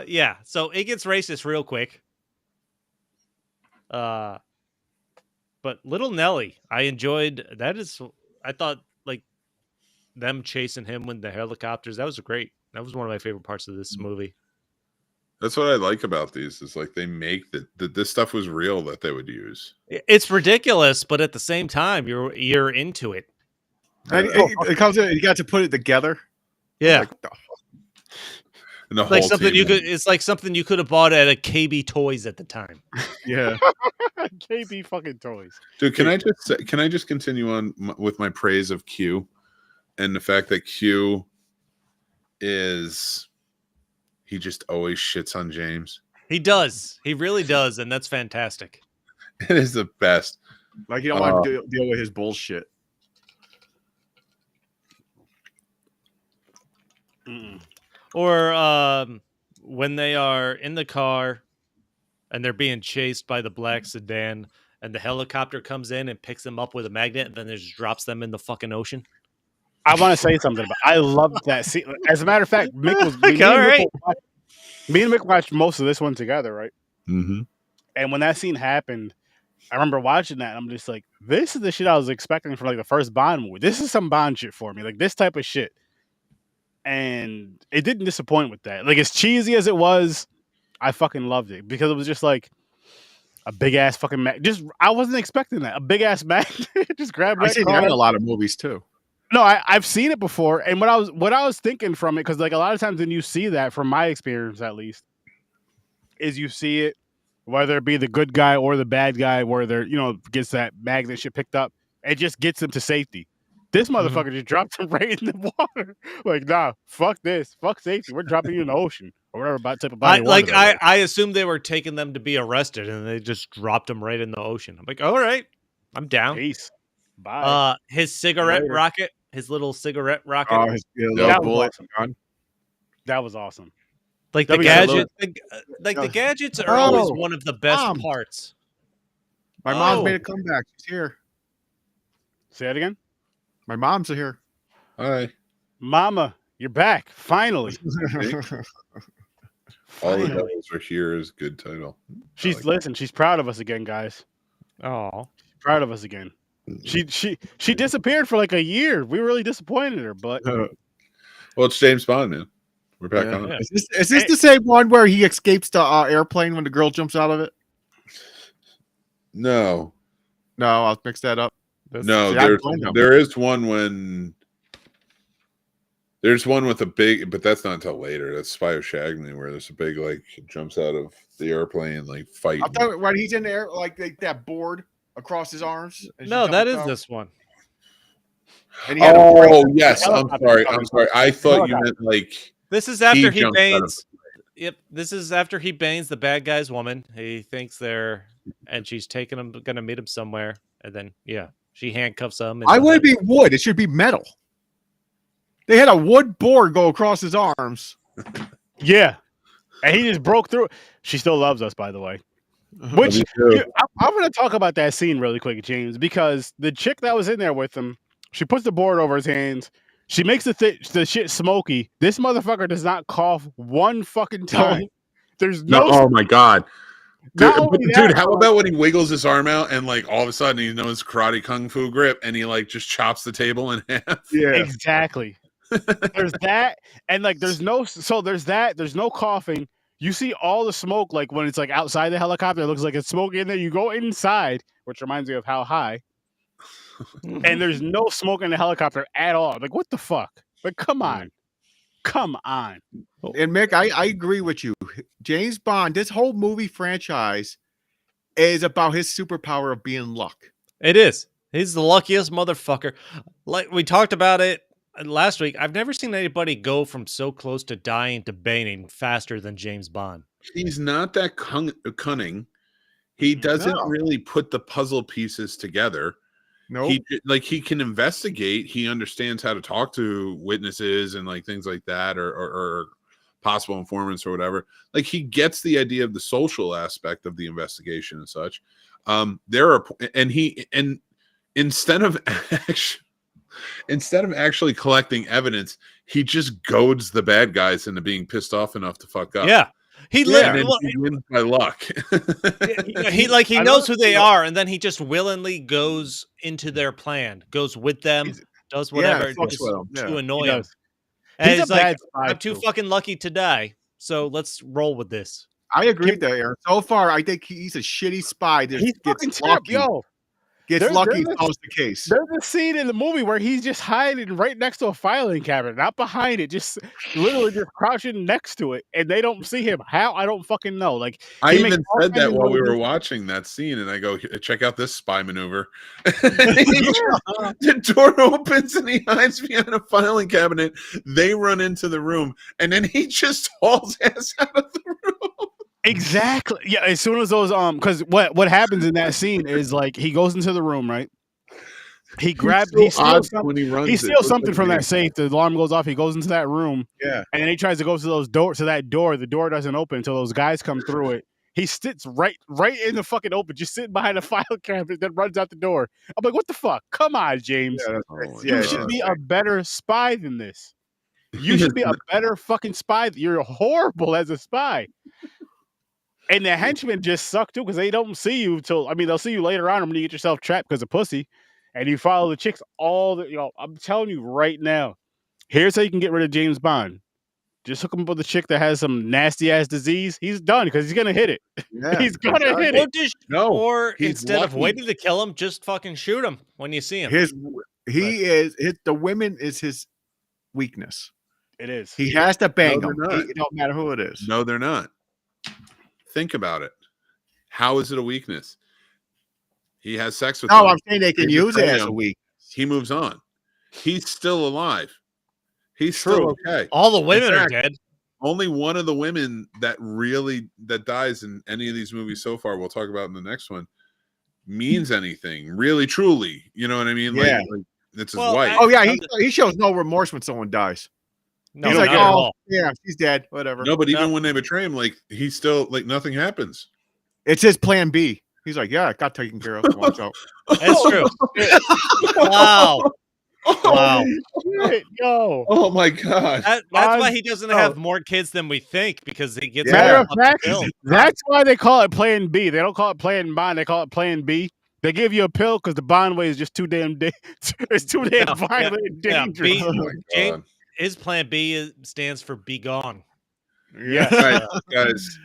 yeah. So it gets racist real quick. But Little Nelly, I enjoyed. I thought like them chasing him with the helicopters. That was great. That was one of my favorite parts of this movie. That's what I like about these is like they make that this stuff was real that they would use. It's ridiculous, but at the same time, you're into it. And it comes in, you got to put it together. Yeah. Like, what the fuck? And the Like whole something team- you could. It's like something you could have bought at a KB Toys at the time. Yeah. KB fucking toys. Dude, can I just continue on with my praise of Q and the fact that Q is he just always shits on James. He does. He really does, and that's fantastic. It is the best. Like you don't want to deal with his bullshit. Mm-mm. Or when they are in the car and they're being chased by the black sedan, and the helicopter comes in and picks them up with a magnet, and then it just drops them in the fucking ocean. I want to say something, but I love that scene. As a matter of fact, Mick was me, All right. me and Mick watched most of this one together, right? Mm-hmm. And when that scene happened, I remember watching that, and I'm just like, this is the shit I was expecting from like the first Bond movie. This is some Bond shit for me, like this type of shit. And it didn't disappoint with that. Like as cheesy as it was, I fucking loved it because it was just like a big ass fucking I wasn't expecting that. A big ass magnet just grabbed I've that seen car. that in a lot of movies too. No, I've seen it before, and what I was thinking from it, because like a lot of times when you see that, from my experience at least, is you see it whether it be the good guy or the bad guy, where they're gets that magnet shit picked up, it just gets him to safety. This motherfucker just dropped him right in the water. Like, nah, fuck this, fuck safety. We're dropping you in the ocean or whatever type of body. I assumed they were taking them to be arrested, and they just dropped them right in the ocean. I'm like, all right, I'm down. Peace. Bye. His cigarette Later. rocket, his little cigarette rocket, Oh, his little That was bullet awesome. gun. That was awesome. like that the was a little- gadget, like the gadgets are Oh, always one of the best Mom. parts. My mom's Oh. made a comeback. She's here. Say that again. My mom's here. Hi. Mama, you're back. Finally. All the Finally. devils are here is a good title. She's listen, she's proud of us again, guys. Oh, Proud of us again. She disappeared for like a year. We were really disappointed her, but Well, it's James Bond, man. We're back Yeah. on. Yeah. Is this the same one where he escapes the airplane when the girl jumps out of it? No, No, I'll mix that up. no. See, I There's, blame him. there is one when there's one with a big, but that's not until later. That's Spy of Shagney, where there's a big like jumps out of the airplane, like fight. I thought when he's in there, like that board across his arms. and she no, that jumps is out, this one. And he had to break Oh it. yes, I'm sorry. I'm sorry. I thought you meant like This is after he jumped out of banes. Yep, this is after he banes the bad guy's woman. He thinks they're, and she's taking him, gonna meet him somewhere, and then she handcuffs him. And I would be wood. It should be metal. They had a wood board go across his arms. yeah. And he just broke through. She still loves us, by the way. Uh-huh. Which Me too. I'm going to talk about that scene really quick, James, because the chick that was in there with him, she puts the board over his hands. She makes the shit smoky. This motherfucker does not cough one fucking time. There's no. no. Oh my god. Not Dude, only that, how about when he wiggles his arm out and like all of a sudden he knows karate kung fu grip and he like just chops the table in half? Yeah. Exactly. There's that, and like there's no coughing. You see all the smoke, like when it's like outside the helicopter, it looks like it's smoky in there. You go inside, which reminds me of How High, and there's no smoke in the helicopter at all. Like, what the fuck? Like, come on. And Mick, I agree with you. James Bond, this whole movie franchise is about his superpower of being luck. It is. He's the luckiest motherfucker. Like we talked about it last week. I've never seen anybody go from so close to dying to baning faster than James Bond. He's not that cunning. He doesn't No. really put the puzzle pieces together. No, He can investigate. He understands how to talk to witnesses and like things like that, or possible informants or whatever. Like he gets the idea of the social aspect of the investigation and such. Instead of actually collecting evidence, he just goads the bad guys into being pissed off enough to fuck up. Yeah. He And literally then he wins by luck. he knows who they are, and then he just willingly goes into their plan, goes with them, does whatever fucks just with 'em, yeah. to annoy He him. does. And He's he's a like, bad spy, I'm too too. fucking lucky to die, so let's roll with this. I agree with that, Aaron. So far, I think he's a shitty spy that He's fucking gets terrible. lucky. Yo, Gets There's- lucky, there's a- solves the case. there's a scene in the movie where he's just hiding right next to a filing cabinet, not behind it, just literally just crouching next to it, and they don't see him. How? I don't fucking know. Like I he makes even all said kinds that of while we were movies. watching that scene, and I go, check out this spy maneuver. The door opens and he hides behind a filing cabinet. They run into the room, and then he just hauls ass out of the room. Exactly. Yeah. As soon as those because what happens in that scene is like he goes into the room, right? He grabs. So He steals odd something. when he runs. He it. steals Looks something like from me. that safe. The alarm goes off. He goes into that room, Yeah. and then he tries to go to those door to that door. The door doesn't open until those guys come through it. He sits right in the fucking open, just sitting behind a file cabinet, then runs out the door. I'm like, what the fuck? Come on, James. Yeah, Oh my You yeah, should God. be a better spy than this. You should be a better fucking spy. You're horrible as a spy. And the henchmen just suck too because they don't see you till they'll see you later on when you get yourself trapped because of pussy, and you follow the chicks all the I'm telling you right now. Here's how you can get rid of James Bond. Just hook him up with a chick that has some nasty ass disease. He's done because he's gonna hit it. Yeah. He's gonna hit Or it. just, No, or he's instead of lucky. waiting to kill him, just fucking shoot him when you see him. The women is his weakness. It is. He has to bang No, them. they're not. It don't matter who it is. No, they're not. Think about it. How is it a weakness? He has sex with No, them. I'm saying they can They use it betray as a him. weak. He moves on. He's still alive. He's True. still okay. All the women are fact, dead. Only one of the women that dies in any of these movies so far, we'll talk about in the next one, means anything, really, truly. You know what I mean? Yeah. Like it's his Well, wife. Oh yeah, he shows no remorse when someone dies. No, He's not like, at oh all. yeah, she's dead. Whatever. No, but even No. when they betray him, like he's still like nothing happens. It's his plan B. He's like, yeah, it got taken care of. Walks out. That's true. Wow. Wow. Shit, yo. Oh my god. That's why he doesn't have more kids than we think, because he gets Matter all of fucking fact, killed. that's why they call it Plan B. They don't call it Plan Bond. They call it Plan B. They give you a pill because the bond way is just too damn it's too damn violent and dangerous. B, Oh my James, god. his plan B stands for be gone. Yes. Guys,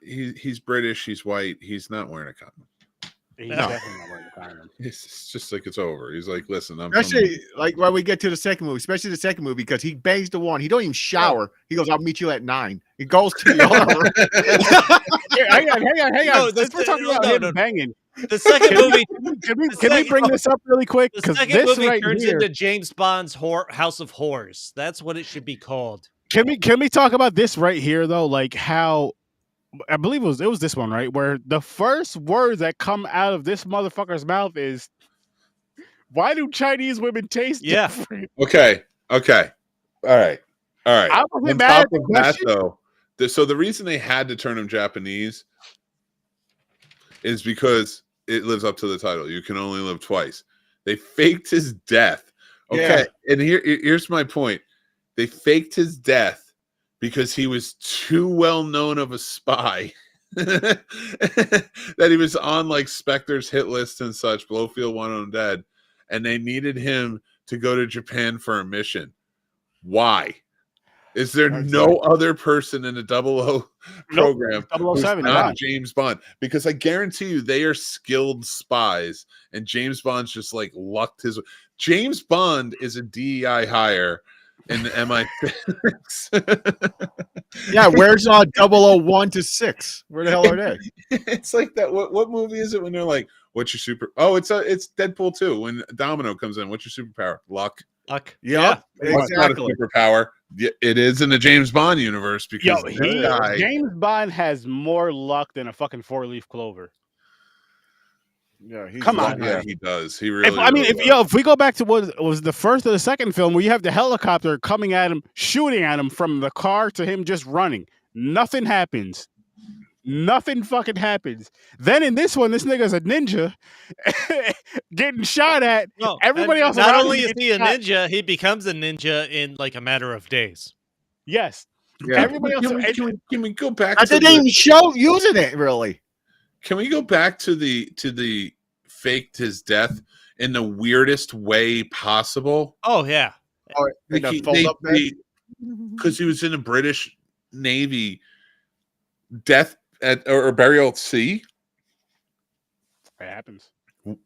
he's British, he's white, he's not wearing a condom. He's No. definitely not wearing a condom. It's just like it's over. He's like, listen, I'm Especially like when we get to the second movie, because he bangs the one. He don't even shower. He goes, "I'll meet you at 9." He goes to the other. Hang on. No, Since we're talking about him banging, The second movie, can we bring this up really quick? the Because second this movie right turns here. into James Bond's House of Horrors. That's what it should be called. Can we talk about this right here though? Like how I believe it was this one, right? Where the first words that come out of this motherfucker's mouth is, "Why do Chinese women taste Yeah. different?" Okay. All right. I wasn't On mad top at the of that, question. though, so the reason they had to turn him Japanese is because it lives up to the title. You can only live twice. They faked his death. Okay, and here's my point. They faked his death because he was too well known of a spy that he was on like Spectre's hit list and such. Blofeld wanted him dead, and they needed him to go to Japan for a mission. Why? Is there no other person in the 00 program who's 007, not Bond. James Bond? Because I guarantee you they are skilled spies, and James Bond's just like lucked his. James Bond is a DEI hire in the MI6. Yeah, where's 001 to 6? Where the hell are they? It's like that. What movie is it when they're like, "What's your super?" Oh, it's Deadpool 2 when Domino comes in. What's your superpower? Luck. Luck. Yep, Luck's not a exactly. superpower. It is in the James Bond universe because James Bond has more luck than a fucking 4-leaf clover. Yeah, he's Come on, lucky. yeah, he does. He really. If we go back to what was the first or the second film where you have the helicopter coming at him, shooting at him from the car to him just running, nothing happens. Nothing fucking happens. Then in this one, this nigga's a ninja getting shot at. No, Everybody and else not around only him is gets he a shot. ninja, he becomes a ninja in like a matter of days. Yes. Yeah. Everybody else. Can we go back? I to didn't even show using it really. Can we go back to the faked his death in the weirdest way possible? Oh yeah. Like because he was in the British Navy, death or burial at sea. It happens.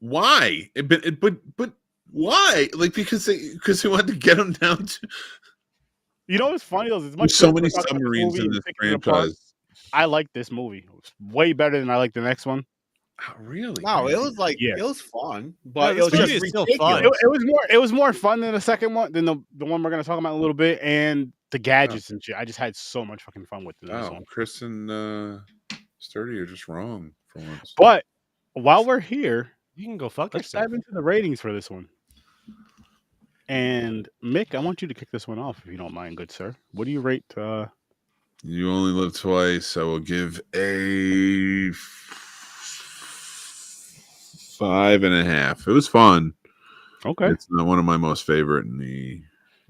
Why? But why? Like because they wanted to get him down to. You know what's funny though? There's so many submarines in this franchise. I like this movie. It's way better than I like the next one. Oh, really? Wow, it was like Yeah. it was fun, but this it was movie just is still ridiculous. fun. It was more fun than the second one, than the one we're gonna talk about in a little bit, and the gadgets and shit. I just had so much fucking fun with this Wow, one. Chris and Sturdy are just wrong for once. But while we're here, You can go fuck let's yourself. dive into the ratings for this one. And Mick, I want you to kick this one off if you don't mind, good sir. What do you rate? You only live twice. I will give a 5.5. It was fun. Okay. It's not one of my most favorite in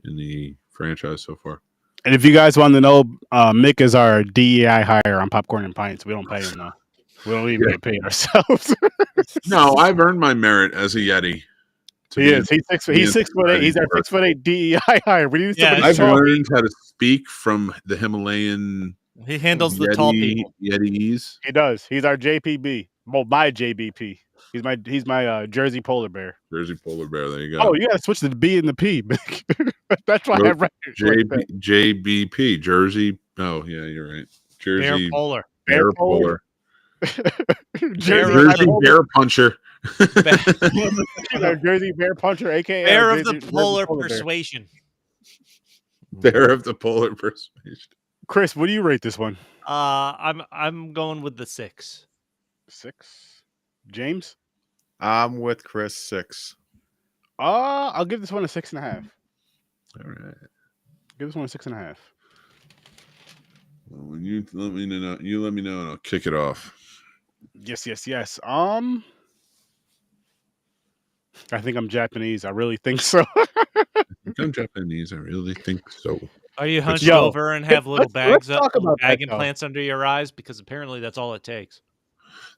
the franchise so far. And if you guys want to know, Mick is our DEI hire on Popcorn and Pints. We don't pay him though. We don't even get paid ourselves. No, I've earned my merit as a Yeti. He is. He's 6'8". He's our 6'8" DEI hire. We need somebody I've tall. learned how to speak from the Himalayan. He handles the tall people. Yetis. He does. He's our JPB. Well, my JBP. He's my Jersey polar bear. Jersey polar bear. There you go. Oh, you gotta switch the B and the P. That's why I read it like that. JBP. Jersey. Oh yeah, you're right. Jersey Bear polar. Bear polar. Jersey Bear puncher. Jersey bear puncher, aka Bear of the Jersey polar bear. persuasion. Bear of the polar persuasion. Chris, what do you rate this one? I'm going with the 6. 6. James? I'm with Chris 6. I'll give this one a 6.5. All right. Give this one a 6.5. Well, when you let me know, and I'll kick it off. Yes. I think I'm Japanese. I really think so. I'm Japanese. I really think so. Are you hunched Yo, over and have little let's bags, talk about bag that, though. implants under your eyes? Because apparently that's all it takes.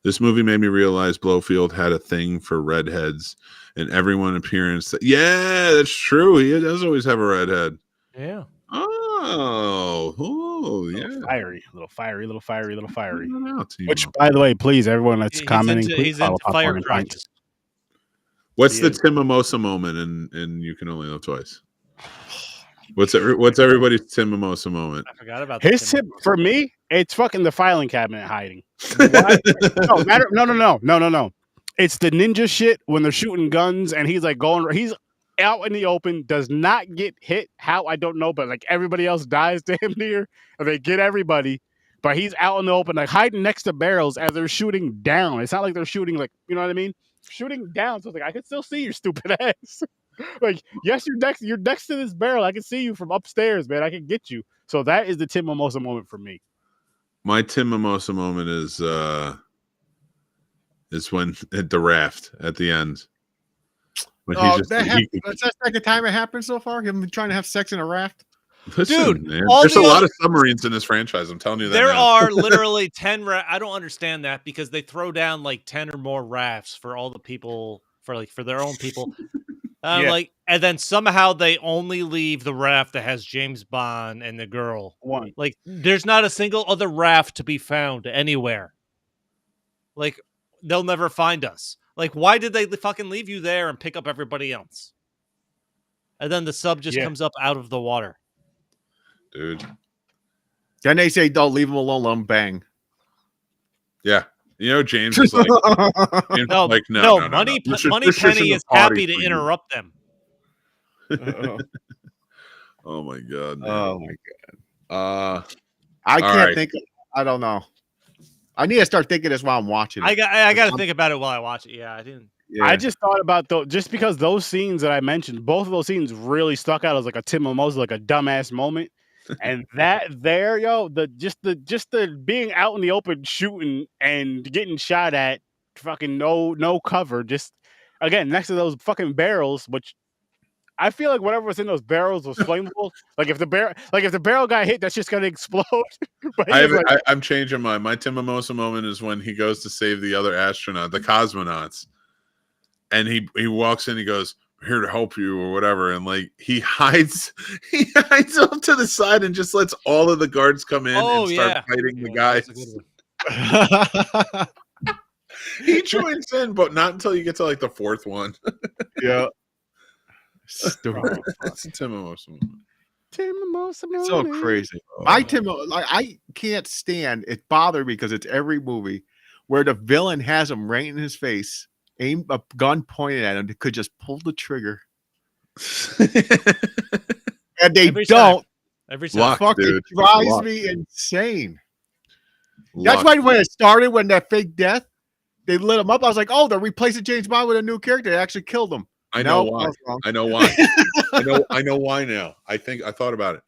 This movie made me realize Blofeld had a thing for redheads, and everyone appearance. Yeah, that's true. He does always have a redhead. Yeah. Oh, yeah. Little fiery. Out to you, Which, Mo. by the way, please, everyone that's commenting, please He's follow into Popcorn fire and Pints. crotches. What's He the is. Tim Mimosa moment in You Can Only Live Twice? What's everybody's Tim Mimosa moment? I forgot about His the tip Tim for me, it's fucking the filing cabinet hiding. Why? No. It's the ninja shit when they're shooting guns and he's like he's out in the open, does not get hit. How? I don't know, but like everybody else dies damn near, and they get everybody. But he's out in the open, like hiding next to barrels as they're shooting down. It's not like they're shooting like, you know what I mean? Shooting down. So it's like, I can still see your stupid ass. Like, yes, you're next to this barrel. I can see you from upstairs, man. I can get you. So that is the Tim Mimosa moment for me. My Tim Mimosa moment is when at the raft at the end. When That's the second time it happened so far. Him trying to have sex in a raft. Listen, Dude, man, all there's the a lot other- of submarines in this franchise. I'm telling you that. There now. are literally 10 I don't understand that because they throw down like 10 or more rafts for all the people for their own people. Yeah. Like, and then somehow they only leave the raft that has James Bond and the girl. One. Like, there's not a single other raft to be found anywhere. Like, they'll never find us. Like, why did they fucking leave you there and pick up everybody else? And then the sub just comes up out of the water. Dude. Then they say, don't leave him alone, let him bang. Yeah. You know, James is like, No, Money Penny is happy to interrupt them. Oh my god. Man. Oh my god. I all can't right. think. I don't know. I need to start thinking this while I'm watching it. I got to think about it while I watch it. Yeah, I didn't. Yeah. I just thought about just because those scenes that I mentioned, both of those scenes really stuck out as like a Tim Mimosa, like a dumbass moment. And that there, yo, the being out in the open shooting and getting shot at, fucking no cover, just again next to those fucking barrels, which I feel like whatever was in those barrels was flammable. Like if the barrel got hit, that's just gonna explode. But I'm changing my Tim Mimosa moment is when he goes to save the other astronaut, the cosmonauts, and he walks in, he goes, "Here to help you," or whatever, and like he hides off to the side and just lets all of the guards come in and start fighting the guys. He joins in, but not until you get to like the fourth one. Yeah. That's a Tim Mimosa moment. Tim Mimosa moment. So crazy. I can't stand it. Bothered me because it's every movie where the villain has him right in his face, aim a gun pointed at him, they could just pull the trigger. And they don't. Every time. Luck, Fucking dude. drives Luck. me insane. Luck. That's why when it started, when that fake death, they lit him up. I was like, oh, they're replacing James Bond with a new character. They actually killed him. I know No, why. I was wrong. I know why. I know why now. I thought about it.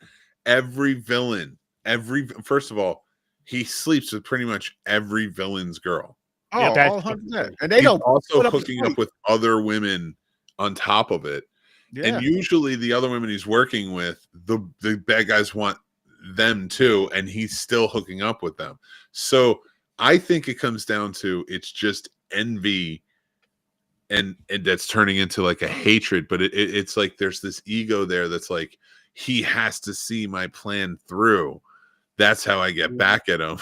Every villain, first of all, he sleeps with pretty much every villain's girl. Oh, Yeah, that's- all 100%. And they He's don't also put up a hooking fight. up with other women on top of it. Yeah. And usually the other women he's working with, the bad guys want them too, and he's still hooking up with them. So I think it comes down to it's just envy and that's turning into like a hatred, but it's like there's this ego there that's like he has to see my plan through. That's how I get back at him.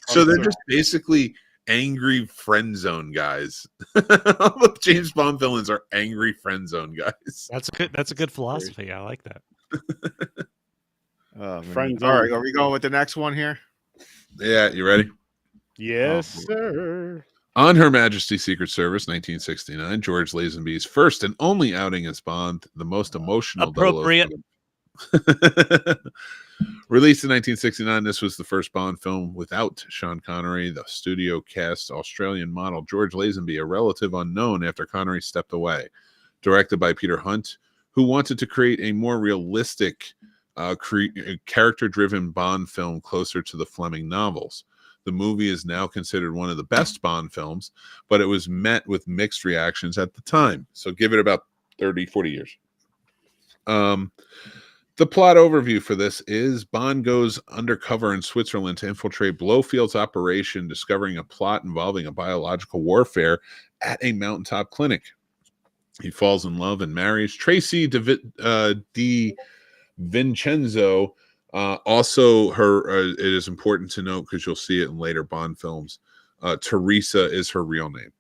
So they're just basically angry friend zone guys. All the James Bond villains are angry friend zone guys. That's a good philosophy. I like that. Oh, Friends all right, only. are we going with the next one here? Yeah, you ready? Yes, Oh, sir. On Her Majesty's Secret Service, 1969, George Lazenby's first and only outing as Bond, the most emotional Appropriate. Released in 1969, this was the first Bond film without Sean Connery. The studio cast Australian model George Lazenby, a relative unknown after Connery stepped away. Directed by Peter Hunt, who wanted to create a more realistic, character-driven Bond film closer to the Fleming novels. The movie is now considered one of the best Bond films, but it was met with mixed reactions at the time. So give it about 30, 40 years. The plot overview for this is Bond goes undercover in Switzerland to infiltrate Blofeld's operation, discovering a plot involving a biological warfare at a mountaintop clinic. He falls in love and marries Tracy Di Vincenzo. Also, it is important to note, because you'll see it in later Bond films, Teresa is her real name.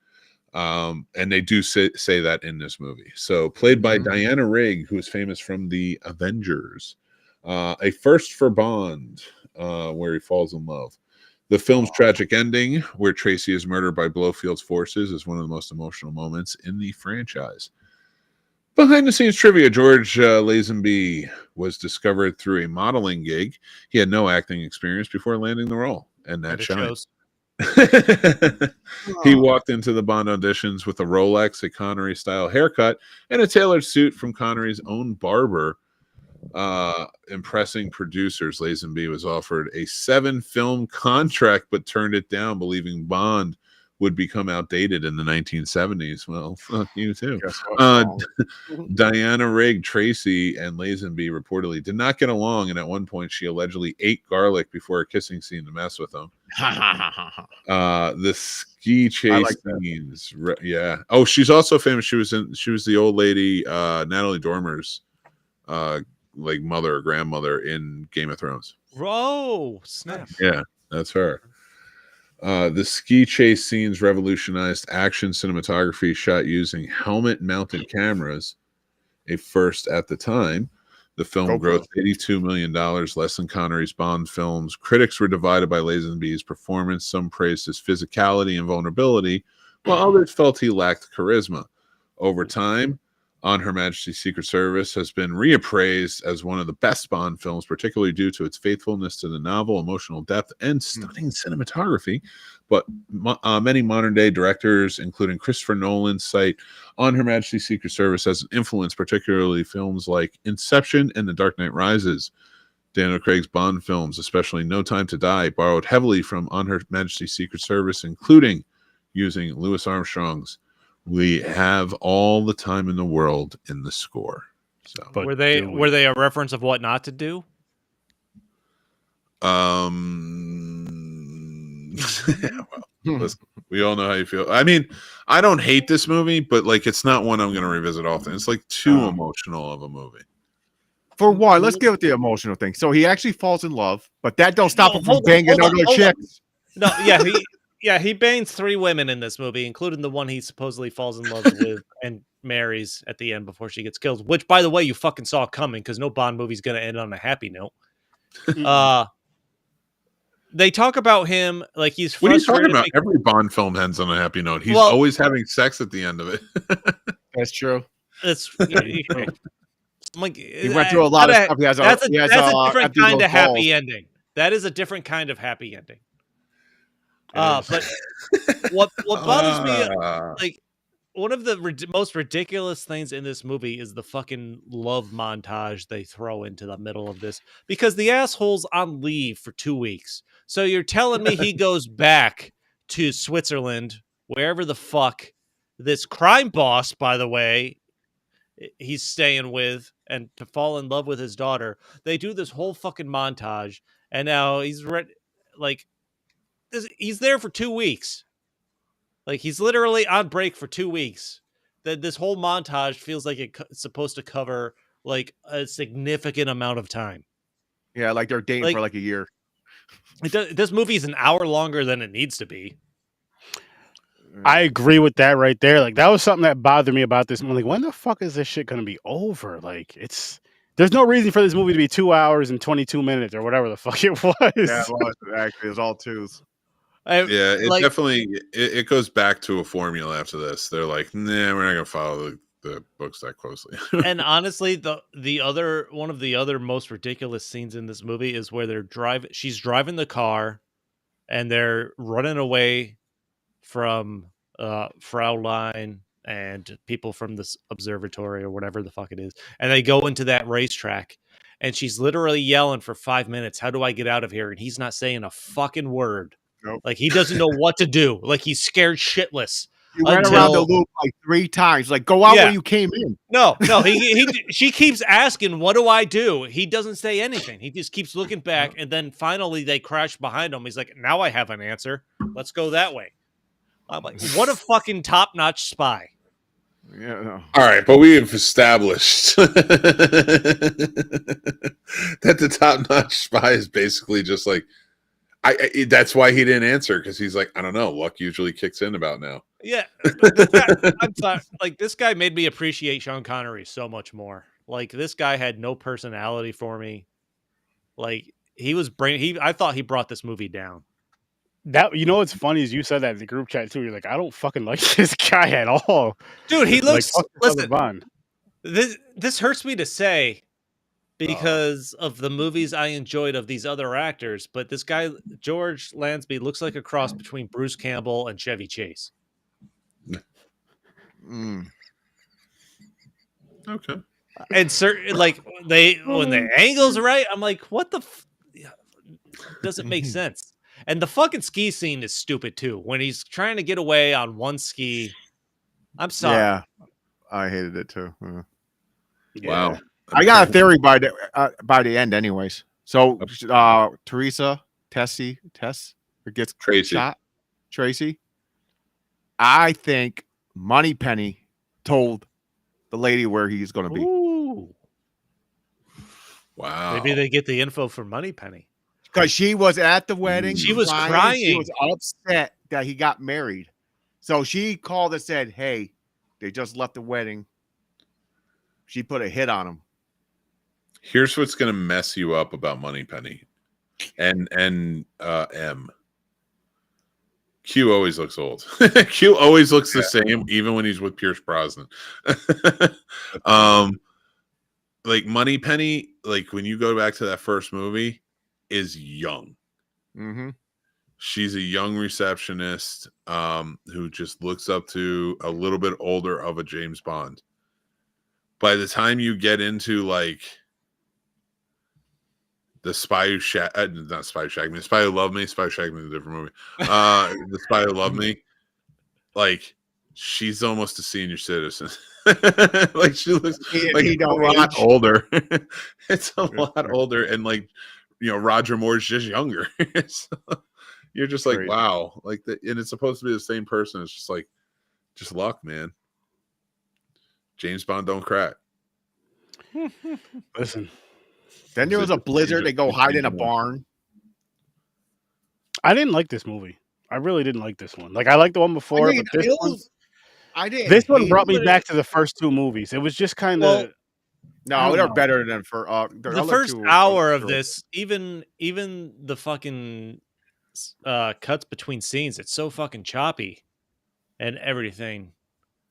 And they do say that in this movie. So played by Diana Rigg, who is famous from the Avengers. A first for Bond, where he falls in love. The film's tragic ending, where Tracy is murdered by Blofeld's forces, is one of the most emotional moments in the franchise. Behind the scenes trivia: George Lazenby was discovered through a modeling gig. He had no acting experience before landing the role, and that shows. He walked into the Bond auditions with a Rolex, a Connery-style haircut, and a tailored suit from Connery's own barber. Impressing producers, Lazenby was offered a 7-film contract, but turned it down, believing Bond would become outdated in the 1970s. Well, fuck you too. Diana Rigg, Tracy, and Lazenby reportedly did not get along, and at one point she allegedly ate garlic before a kissing scene to mess with him. The ski chase scenes, yeah. Oh, she's also famous. She was the old lady, Natalie Dormer's like mother or grandmother in Game of Thrones. Oh, snap. Yeah, that's her. The ski chase scenes revolutionized action cinematography shot using helmet-mounted cameras, a first at the time. The film grossed $82 million, less than Connery's Bond films. Critics were divided by Lazenby's performance. Some praised his physicality and vulnerability, while others felt he lacked charisma. Over time, On Her Majesty's Secret Service has been reappraised as one of the best Bond films, particularly due to its faithfulness to the novel, emotional depth, and stunning cinematography. But many modern-day directors, including Christopher Nolan, cite On Her Majesty's Secret Service as an influence, particularly films like Inception and The Dark Knight Rises. Daniel Craig's Bond films, especially No Time to Die, borrowed heavily from On Her Majesty's Secret Service, including using Louis Armstrong's "We Have All the Time in the World" in the score. So, but were they a reference of what not to do? Well, listen, we all know how you feel. I mean, I don't hate this movie, but like, it's not one I'm going to revisit often. It's like too emotional of a movie. For one, let's get with the emotional thing. So he actually falls in love, but that don't stop him from banging other chicks. No, yeah, he bangs 3 women in this movie, including the one he supposedly falls in love with and marries at the end before she gets killed. Which, by the way, you fucking saw coming, because no Bond movie's going to end on a happy note. They talk about him like he's frustrated. What are you talking about? Every Bond film ends on a happy note. He's always having sex at the end of it. That's true. That's like, he went through a lot of stuff. That's a different kind of happy ending. That is a different kind of happy ending. But what bothers me, like, one of the most ridiculous things in this movie is the fucking love montage they throw into the middle of this, because the asshole's on leave for 2 weeks. So you're telling me he goes back to Switzerland, wherever the fuck this crime boss, by the way, he's staying with, and to fall in love with his daughter. They do this whole fucking montage, and now he's he's there for 2 weeks. Like, he's literally on break for 2 weeks. This whole montage feels like it's supposed to cover like a significant amount of time. Yeah, like they're dating for like a year. This movie is an hour longer than it needs to be. I agree with that right there. Like, that was something that bothered me about this movie. Like, when the fuck is this shit going to be over? Like, there's no reason for this movie to be 2 hours and 22 minutes or whatever the fuck it was. Yeah, actually, it was all twos. It definitely it goes back to a formula after this. They're like, nah, we're not gonna follow the books that closely. And honestly, the other one of the other most ridiculous scenes in this movie is where she's driving the car and they're running away from Fraulein and people from this observatory or whatever the fuck it is. And they go into that racetrack and she's literally yelling for 5 minutes, "How do I get out of here?" And he's not saying a fucking word. Nope. Like, he doesn't know what to do. Like, he's scared shitless. He went around the loop like 3 times. Like, go out where you came in. No. She keeps asking, "What do I do?" He doesn't say anything. He just keeps looking back, and then finally they crash behind him. He's like, "Now I have an answer. Let's go that way." I'm like, what a fucking top-notch spy. Yeah. No. All right, but we have established that the top-notch spy is basically just like, that's why he didn't answer, because he's like, I don't know. Luck usually kicks in about now. Yeah, I'm sorry. Like, this guy made me appreciate Sean Connery so much more. Like, this guy had no personality for me. Like, I thought he brought this movie down. That, you know what's funny is you said that in the group chat too. You're like, I don't fucking like this guy at all, dude. He looks. Like, listen, this hurts me to say because of the movies I enjoyed of these other actors, but this guy George Lazenby looks like a cross between Bruce Campbell and Chevy Chase. Okay. And certain, like, when the angle's right, I'm like, what the doesn't make sense. And the fucking ski scene is stupid too. When he's trying to get away on one ski, I'm sorry. Yeah, I hated it too. Wow. I got a theory by the end, anyways. So Tess gets Tracy. shot. Tracy. I think Moneypenny told the lady where he's going to be. Ooh. Wow. Maybe they get the info from Moneypenny. Because she was at the wedding. She was crying. She was upset that he got married. So she called and said, hey, they just left the wedding. She put a hit on him. Here's what's going to mess you up about Moneypenny and M. Q always looks old. Q always looks the same, even when he's with Pierce Brosnan. Like Moneypenny, like when you go back to that first movie, is young. Mm-hmm. She's a young receptionist who just looks up to a little bit older of a James Bond. By the time you get into like the Spy Who not Spy Who Shagged Me, The Spy Who Loved Me, Spy Who Shagged Me is a different movie. The Spy Who Loved Me, like she's almost a senior citizen. Like she looks like a lot older. It's a lot older, and like, you know, Roger Moore's just younger. So you're just like, wow, like and it's supposed to be the same person. It's just like, just luck, man. James Bond don't crack. Listen. Then there was a blizzard. They go hide in a barn. I didn't like this movie. I really didn't like this one. Like, I liked the one before, but this one brought me back to the first 2 movies. It was just kind of no, they're better than for the first hour of this. Even the fucking cuts between scenes, it's so fucking choppy and everything.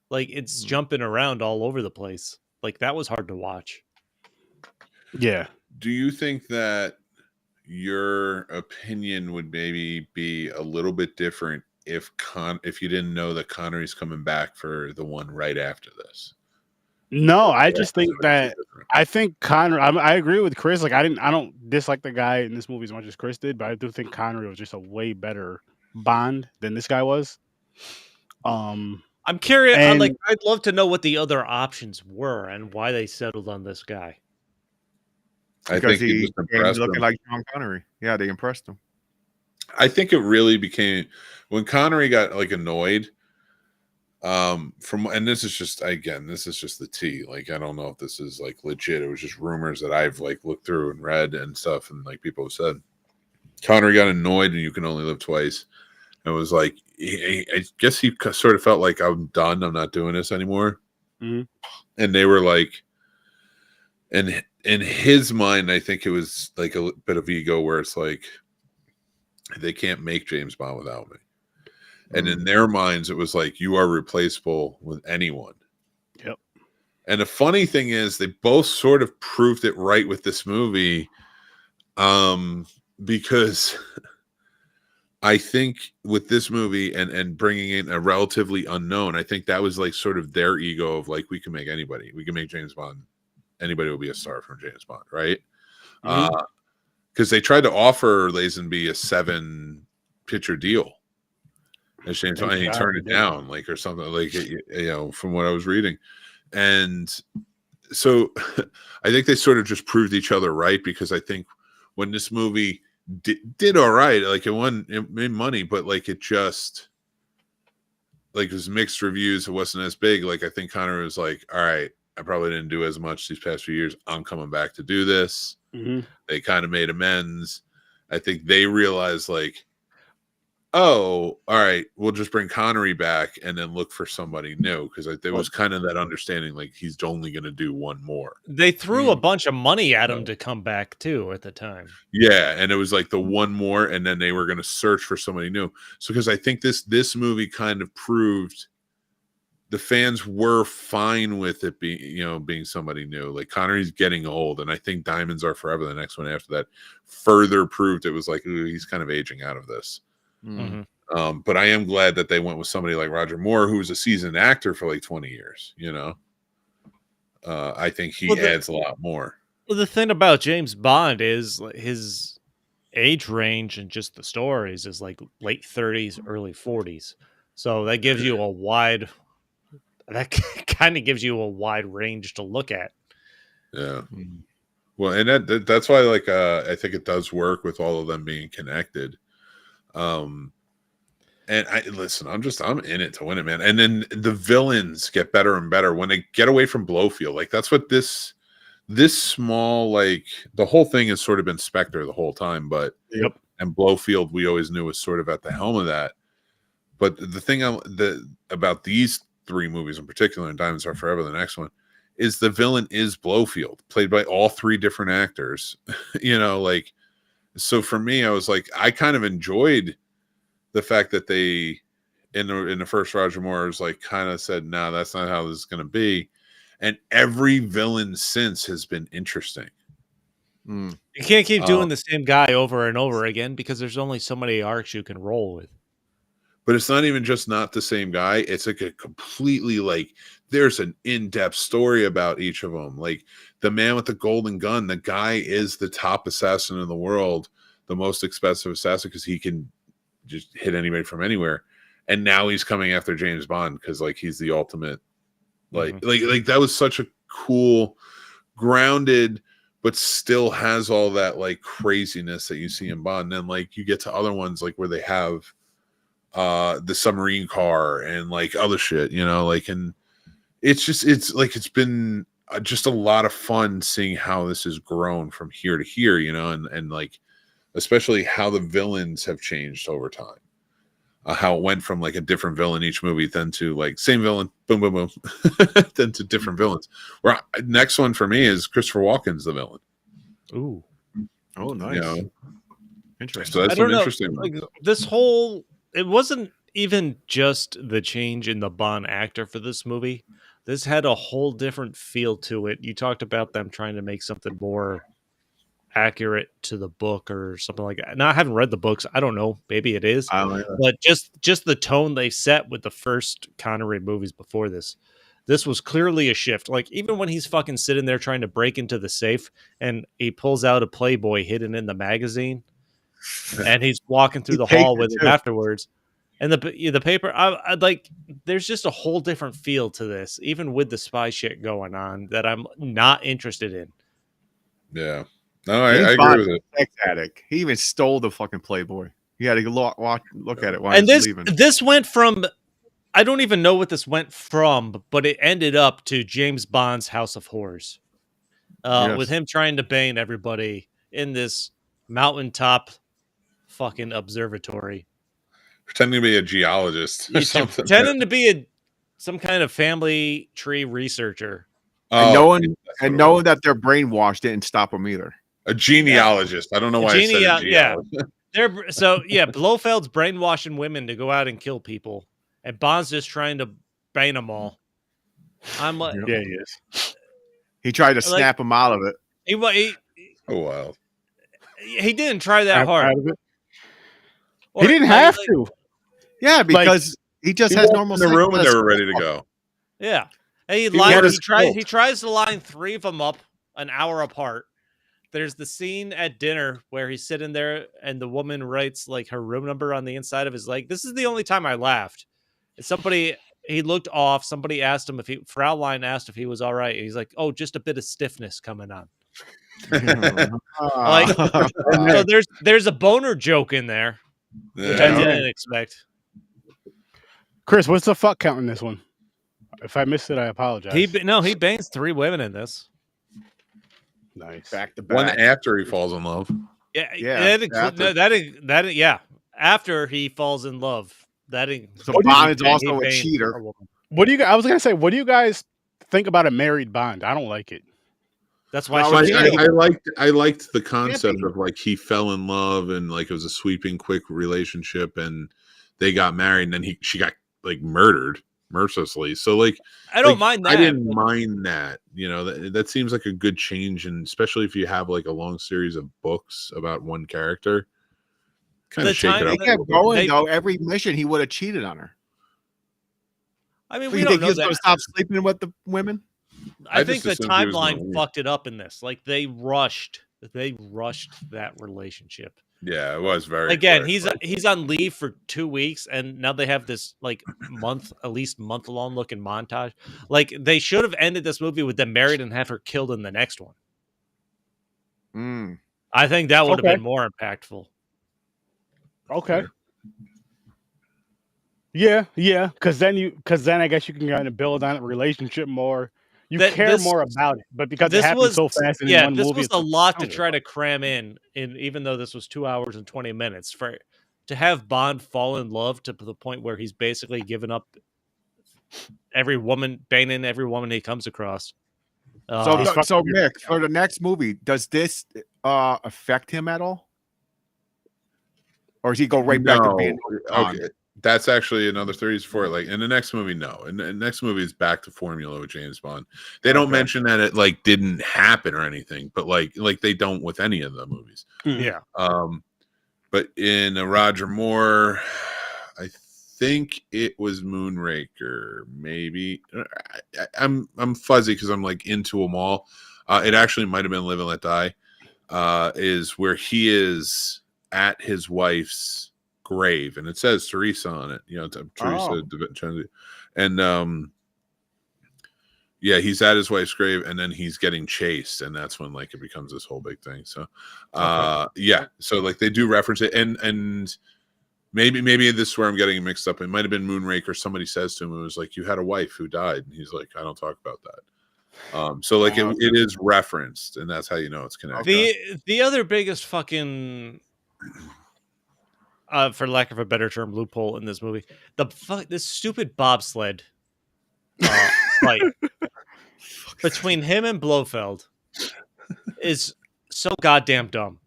Like, it's jumping around all over the place. Like, that was hard to watch. Yeah. Do you think that your opinion would maybe be a little bit different if you didn't know that Connery's coming back for the one right after this? No, I just think that I think Connery. I agree with Chris. Like, I don't dislike the guy in this movie as much as Chris did, but I do think Connery was just a way better Bond than this guy was. I'm curious. I'd love to know what the other options were and why they settled on this guy. I think he was looking like Sean Connery. Yeah, they impressed him. I think it really became when Connery got like annoyed. And this is just the tea. Like, I don't know if this is like legit. It was just rumors that I've like looked through and read and stuff, and like people have said Connery got annoyed and You Can Only Live Twice. It was like I guess he sort of felt like, I'm done. I'm not doing this anymore. Mm-hmm. And they were like, and in his mind, I think it was like a bit of ego where it's like, they can't make James Bond without me. And in their minds, it was like, you are replaceable with anyone. Yep. And the funny thing is, they both sort of proved it right with this movie, because I think with this movie and bringing in a relatively unknown, I think that was like sort of their ego of like, we can make anybody, we can make James Bond, anybody will be a star from James Bond, right? Because they tried to offer Lazenby a 7-picture deal as James Bond, and he turned it down, like, or something, like, you know, from what I was reading. And so I think they sort of just proved each other right, because I think when this movie did all right, like it made money, but like it just, like, it was mixed reviews, it wasn't as big. Like, I think Connery was like, all right, I probably didn't do as much these past few years, I'm coming back to do this. They kind of made amends. I think they realized, like, oh, all right, we'll just bring Connery back and then look for somebody new, because there was kind of that understanding, like, he's only going to do one more. They threw a bunch of money at him to come back too at the time. Yeah, and it was like the one more, and then they were going to search for somebody new. So, because I think this movie kind of proved the fans were fine with it being somebody new. Like, Connery's getting old, and I think Diamonds Are Forever, the next one after that, further proved it was like, ooh, he's kind of aging out of this. But I am glad that they went with somebody like Roger Moore, who was a seasoned actor for like 20 years. You know, I think he adds a lot more. Well, the thing about James Bond is his age range and just the stories is like late 30s, early 40s. So that gives you a wide. That kind of gives you a wide range to look at. Yeah. Well, and that's why, like, I think it does work with all of them being connected. And I'm in it to win it, man. And then the villains get better and better when they get away from Blofeld. Like, that's what this small, like, the whole thing has sort of been Spectre the whole time, but and Blofeld we always knew was sort of at the helm of that. But the thing about these 3 movies in particular, and Diamonds Are Forever, the next one, is the villain is Blofeld, played by all 3 different actors. You know, like, so for me, I was like, I kind of enjoyed the fact that they in the first Roger Moore was like, kind of said, no, that's not how this is going to be. And every villain since has been interesting. You can't keep doing the same guy over and over again, because there's only so many arcs you can roll with. But it's not even just not the same guy. It's like a completely, like, there's an in-depth story about each of them. Like, the man with the golden gun, the guy is the top assassin in the world, the most expensive assassin, because he can just hit anybody from anywhere. And now he's coming after James Bond because, like, he's the ultimate. Like that was such a cool, grounded, but still has all that, like, craziness that you see in Bond. And then, like, you get to other ones, like, where they have the submarine car and, like, other shit, you know, like, and it's been just a lot of fun seeing how this has grown from here to here, you know, and like, especially how the villains have changed over time, how it went from, like, a different villain each movie, then to, like, same villain, boom boom boom, then to different villains. Where next one for me is Christopher Walken's the villain. Ooh, oh, nice, you know? Interesting. So that's interesting. Like, this whole, it wasn't even just the change in the Bond actor for this movie. This had a whole different feel to it. You talked about them trying to make something more accurate to the book or something like that. Now, I haven't read the books. I don't know. Maybe it is. But just the tone they set with the first Connery movies before this was clearly a shift. Like, even when he's fucking sitting there trying to break into the safe and he pulls out a Playboy hidden in the magazine and he's walking through the hall with him afterwards. And the paper, I like, there's just a whole different feel to this, even with the spy shit going on, that I'm not interested in. Yeah. No, I agree with it. Sex addict. He even stole the fucking Playboy. You had to look at it while and he was leaving. This went from, I don't even know what this went from, but it ended up to James Bond's House of Horrors. With him trying to bang everybody in this mountaintop fucking observatory. Pretending to be a geologist or something. Pretending to be some kind of family tree researcher. And knowing that they're brainwashed didn't stop them either. A genealogist. I don't know why I said a genealogist. Yeah. Blofeld's brainwashing women to go out and kill people. And Bond's just trying to bang them all. I'm like, Yeah, he is. He tried to snap him out of it. Oh wow. He didn't try that hard. Out of it. Or, He didn't have to. Yeah, because he just has normal in the room and sex. they were ready to go. Yeah. And he tries to line 3 of them up an hour apart. There's the scene at dinner where he's sitting there and the woman writes like her room number on the inside of his leg. This is the only time I laughed. He looked off. Somebody asked him Fraulein asked if he was all right. And he's like, oh, just a bit of stiffness coming on. Like, so there's a boner joke in there, which I didn't expect. Chris, what's the fuck count in this one? If I missed it, I apologize. He bangs 3 women in this. Nice. Back to back. One after he falls in love. Yeah. After he falls in love, so Bond is also a cheater. I was gonna say, what do you guys think about a married Bond? I don't like it. That's why I liked the concept of like he fell in love and like it was a sweeping, quick relationship and they got married and then she got like murdered mercilessly. So like I don't mind that. I didn't mind that. You know, that seems like a good change, and especially if you have like a long series of books about one character. Kind of shake it up. He kept going though. Every mission he would have cheated on her. I mean, we don't know that. Stop sleeping with the women. I think the timeline fucked it up in this. Like they rushed that relationship. Yeah, it was very. Again, he's on leave for 2 weeks, and now they have this like month-long looking montage. Like they should have ended this movie with them married and have her killed in the next one. I think that would have been more impactful. Okay. Yeah, because then I guess you can kind of build on the relationship more. You care more about it, but because it happened so fast in one movie, this was a lot to try to cram in. Even though this was 2 hours and 20 minutes, to have Bond fall in love to the point where he's basically given up banging every woman he comes across. So Mick, for the next movie, does this affect him at all? Or does he go right back to being okay? That's actually another theory for it. Like in the next movie, no. And the next movie is back to formula with James Bond. They don't mention that it like didn't happen or anything, but like they don't with any of the movies. Yeah. But in Roger Moore, I think it was Moonraker. Maybe I'm fuzzy because I'm like into them all. It actually might have been Live and Let Die. Is where he is at his wife's grave, and it says Teresa on it. You know, Teresa, and he's at his wife's grave, and then he's getting chased, and that's when like it becomes this whole big thing. So, so like they do reference it, and maybe this is where I'm getting it mixed up. It might have been Moonraker. Somebody says to him, it was like, "You had a wife who died," and he's like, "I don't talk about that." So like it is referenced, and that's how you know it's connected. The other biggest fucking for lack of a better term, loophole in this movie, this stupid bobsled fight between him and Blofeld is so goddamn dumb.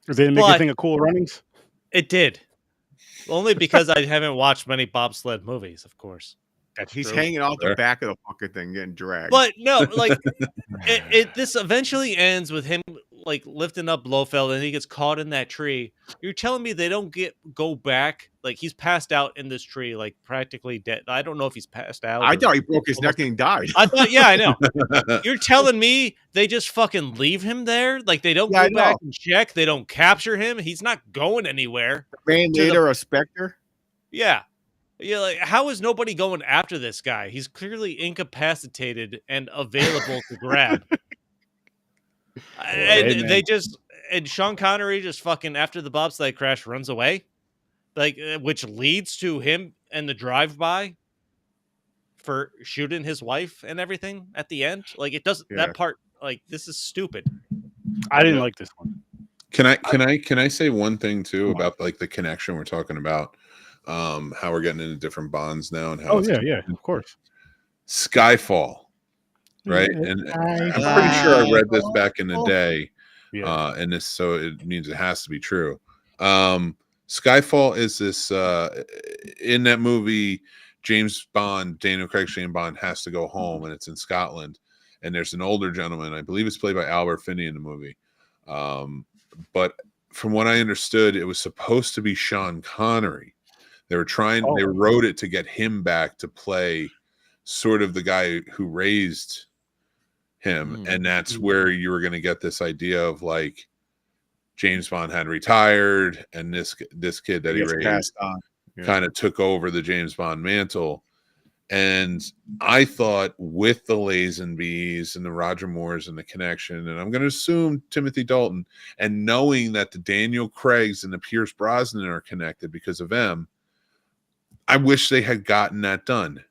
Did it make you think of Cool Runnings? It did. Only because I haven't watched many bobsled movies, of course. He's hanging off the back of the fucking thing, getting dragged. But no, like this eventually ends with him like lifting up Blofeld, and he gets caught in that tree. You're telling me they don't go back? Like he's passed out in this tree, like practically dead. I don't know if he's passed out. I thought he broke his neck and he died. I thought, yeah, I know. You're telling me they just fucking leave him there? Like they don't go back and check? They don't capture him? He's not going anywhere. Band-Aider a Spectre? Yeah. Yeah, like how is nobody going after this guy? He's clearly incapacitated and available to grab. And Sean Connery just fucking after the bobsled crash runs away, like which leads to him and the drive-by for shooting his wife and everything at the end. Like it doesn't that part. Like this is stupid. I didn't like this one. Can I say one thing too about like the connection we're talking about? How we're getting into different Bonds now and how of course. Skyfall, right? And I'm pretty sure I read this back in the day, and this so it means it has to be true. Skyfall is this in that movie. Daniel Craig's James Bond has to go home, and it's in Scotland, and there's an older gentleman, I believe it's played by Albert Finney in the movie, but from what I understood, it was supposed to be Sean Connery. They wrote it to get him back to play sort of the guy who raised him, and that's where you were going to get this idea of like James Bond had retired, and this kid that he raised kind of took over the James Bond mantle. And I thought with the Lazenbys and the Roger Moores and the connection, and I'm going to assume Timothy Dalton, and knowing that the Daniel Craigs and the Pierce Brosnan are connected because of M, I wish they had gotten that done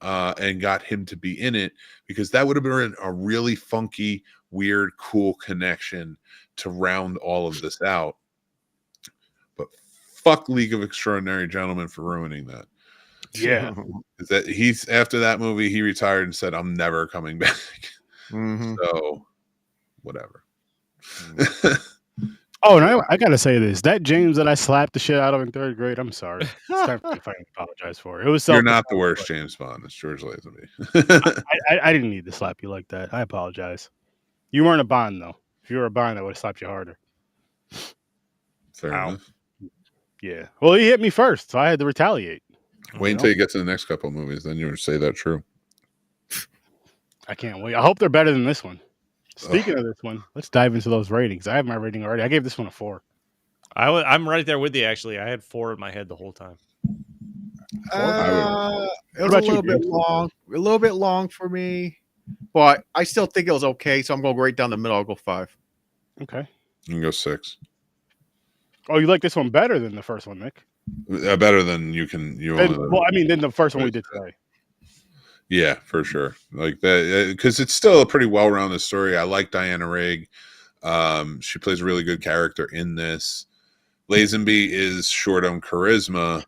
and got him to be in it, because that would have been a really funky, weird, cool connection to round all of this out. But fuck League of Extraordinary Gentlemen for ruining that. Yeah. Is that he's after that movie, he retired and said, I'm never coming back. So whatever. Oh, and I gotta say this: that James that I slapped the shit out of in 3rd grade, I'm sorry. It's time for me to finally apologize for it. It was You're not the worst James Bond. It's George Lazenby. I didn't need to slap you like that. I apologize. You weren't a Bond though. If you were a Bond, I would have slapped you harder. Fair enough. Yeah. Well, he hit me first, so I had to retaliate. Wait until you get to the next couple of movies, then you would say that true. I can't wait. I hope they're better than this one. Speaking of this one, let's dive into those ratings. I have my rating already. I gave this one a 4. I'm right there with you, actually. I had 4 in my head the whole time. It was a little bit long for me, but I still think it was okay. So I'm going right down the middle. I'll go 5. Okay. You can go 6. Oh, you like this one better than the first one, Nick? Better than you can. Than the first one we did today. Yeah, for sure. Like that, because it's still a pretty well-rounded story. I like Diana Rigg. She plays a really good character in this. Lazenby is short on charisma,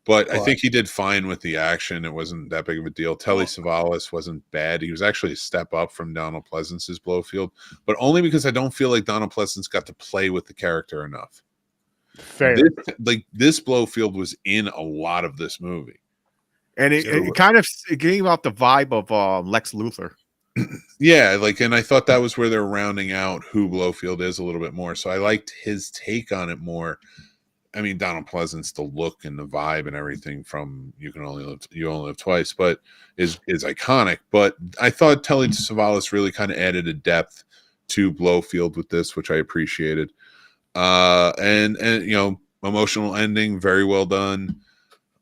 but I think he did fine with the action. It wasn't that big of a deal. Telly Savalas wasn't bad. He was actually a step up from Donald Pleasence's Blofeld, but only because I don't feel like Donald Pleasance got to play with the character enough. Fair. This Blofeld was in a lot of this movie. And it kind of gave out the vibe of Lex Luthor. Yeah, and I thought that was where they're rounding out who Blofeld is a little bit more. So I liked his take on it more. I mean, Donald Pleasance, the look and the vibe and everything from You Only Live Twice, but is iconic. But I thought Telly Savalas really kind of added a depth to Blofeld with this, which I appreciated. And emotional ending, very well done.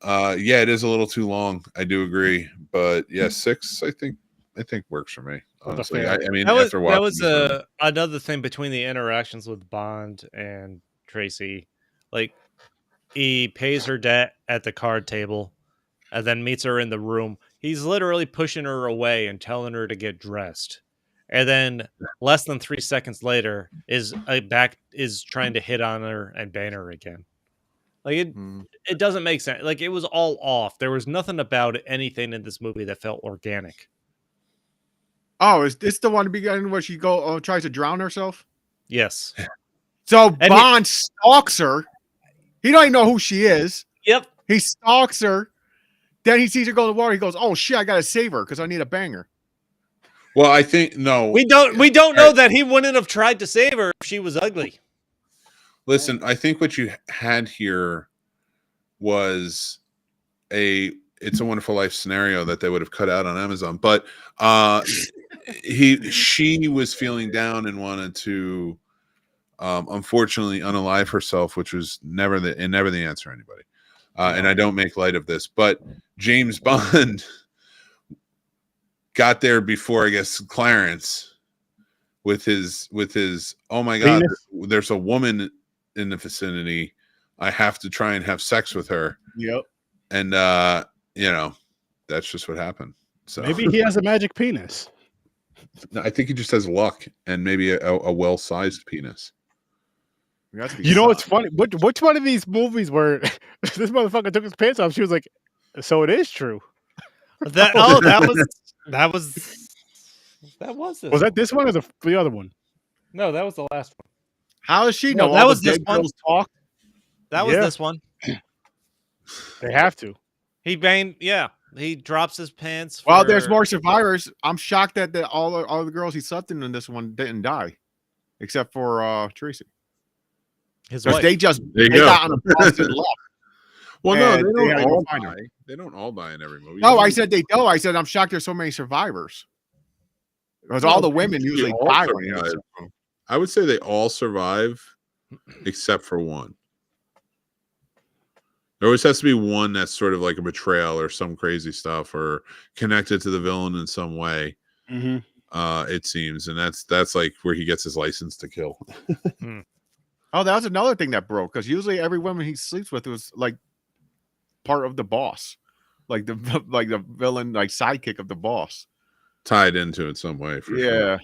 Yeah, it is a little too long. I do agree, but yeah, 6 I think works for me. Honestly, I mean, that was another thing between the interactions with Bond and Tracy. Like, he pays her debt at the card table, and then meets her in the room. He's literally pushing her away and telling her to get dressed, and then less than 3 seconds later is trying to hit on her and ban her again. Like it doesn't make sense. Like, it was all off. There was nothing about anything in this movie that felt organic. Oh, is this the one beginning where she tries to drown herself? Yes. So Bond stalks her. He don't even know who she is. Yep. He stalks her. Then he sees her go to the water. He goes, "Oh shit, I gotta save her because I need a banger." Well, I think no. We don't know that he wouldn't have tried to save her if she was ugly. Listen, I think what you had here was It's a Wonderful Life scenario that they would have cut out on Amazon, but she was feeling down and wanted to unfortunately unalive herself, which was never the answer to anybody. And I don't make light of this, but James Bond got there before, I guess, Clarence with his oh my god, there's a woman in the vicinity. I have to try and have sex with her. Yep. And that's just what happened. So maybe he has a magic penis. No, I think he just has luck and maybe a well-sized penis. You know what's funny? Which one of these movies where this motherfucker took his pants off? She was like, "So it is true." That was this. Was that this one or the other one? No, that was the last one. How does she know? No, that all was the this dead one. girls talk. That was this one. They have to. He banged. Yeah, he drops his pants. Well, there's for- more survivors. I'm shocked that all the girls he slept in this one didn't die, except for Tracy. His Because wife. they There you go. got on a bus and left. Well, no, And they they had don't to go all find her. die. They don't all die in every movie. No, I said they don't. I said I'm shocked there's so many survivors. Because all the women They usually all die when you survive. I would say they all survive except for one. There always has to be one that's sort of like a betrayal or some crazy stuff or connected to the villain in some way. It seems, and that's like where he gets his license to kill. Oh, that was another thing that broke. Because usually every woman he sleeps with was like part of the boss, like the villain, like sidekick of the boss. Tied into it some way. For Yeah. sure.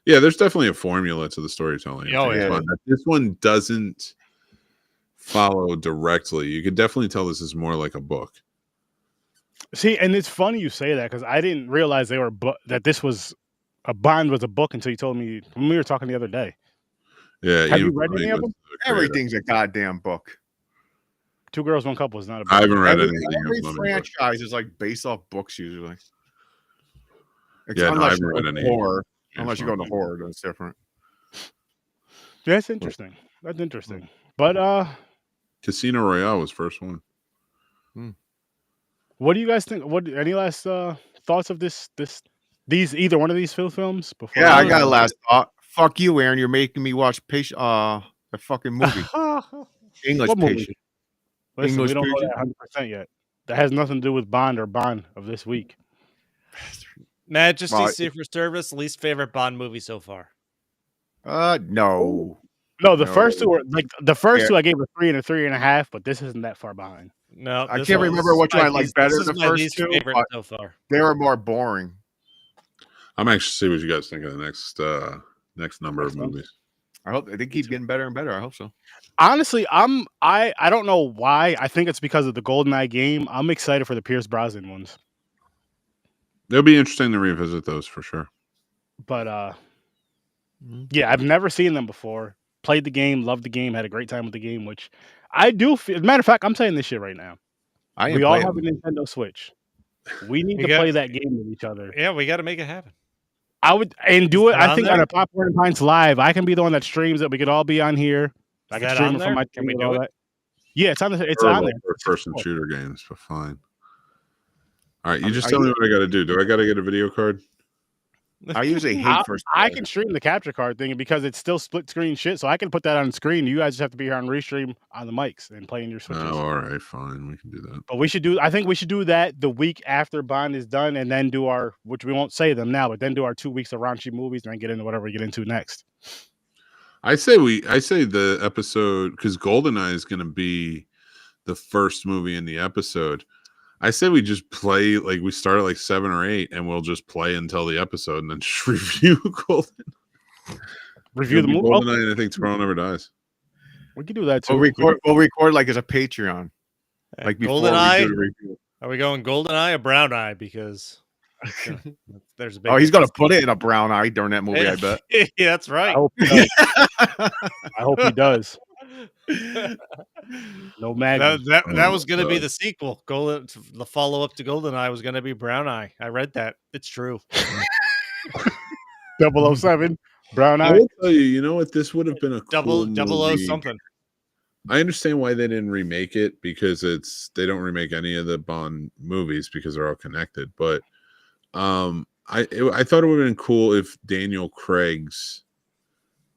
Yeah, there's definitely a formula to the storytelling. Oh, yeah. This one doesn't follow directly. You could definitely tell this is more like a book. See, and it's funny you say that because I didn't realize that this was Bond was a book until you told me when we were talking the other day. Yeah. Have you read any of them? Everything's a goddamn book. Two Girls, One Cup was not a book. I haven't read Every anything. of franchise is like based off books usually. Yeah, no, I unless haven't you read go any. horror. Unless you go into horror, that's different. Yeah, that's interesting. That's interesting. But Casino Royale was first one. what do you guys think? What any last thoughts of these either one of these films? Before Yeah, I got a last thought. Fuck you, Aaron. You're making me watch a fucking movie. English What movie? Patient. Listen, English we don't know Patient. that 100% yet. That has nothing to do with Bond or Bond of this week. Majesty Well, Secret Service, least favorite Bond movie so far. No. No, the No. first two were like the first Yeah. two I gave a 3 and a 3.5, but this isn't that far behind. No, I this can't one- remember this is which one my I like least- better This than is the my first least two, favorite but- so far. They were more boring. I'm anxious to see what you guys think of the next number of movies. I hope they keep getting better and better. I hope so. Honestly, I don't know why. I think it's because of the GoldenEye game. I'm excited for the Pierce Brosnan ones. It'll be interesting to revisit those for sure. But yeah, I've never seen them before. Played the game, loved the game, had a great time with the game, which I do feel. As a matter of fact, I'm saying this shit right now. We all have a Nintendo Switch. We need to play that game with each other. Yeah, we got to make it happen. I would and do it. that I on think there? on a Popcorn Pints live, I can be the one that streams it. We could all be on here. I Is can that stream on it there? from my Can we TV and do all it? that. Yeah, it's on the. It's Terrible on there. for first-person shooter games, but fine. All right, you just Are tell me you- what I got to do. Do I got to get a video card? I usually hate first. I can stream the capture card thing because it's still split screen shit, so I can put that on screen. You guys just have to be here on restream on the mics and playing your switches. Oh, all right, fine. We can do that. But we should do. I think we should do that the week after Bond is done, and then do our, which we won't say them now, but then do our 2 weeks of raunchy movies, and then get into whatever we get into next. I say the episode, because GoldenEye is going to be the first movie in the episode. I say we just play, like we start at like 7 or 8 and we'll just play until the episode and then just review Golden. Review the movie. GoldenEye, and I think Tomorrow Never Dies. We can do that too. We'll record like as a Patreon, like before we do the GoldenEye. review. Are we going GoldenEye or Brown Eye? Because there's a big. Oh, he's gonna difference. put it in a brown eye during that movie. I bet. Yeah, that's I right. hope he does. I hope he does. No Magnum. That was going to be the sequel. The follow up to GoldenEye was going to be Brown Eye. I read that. It's true. 007, Brown I Eye. will tell you, you know what? This would have been a cool Double O movie. something. I understand why they didn't remake it because they don't remake any of the Bond movies because they're all connected. But I thought it would have been cool if Daniel Craig's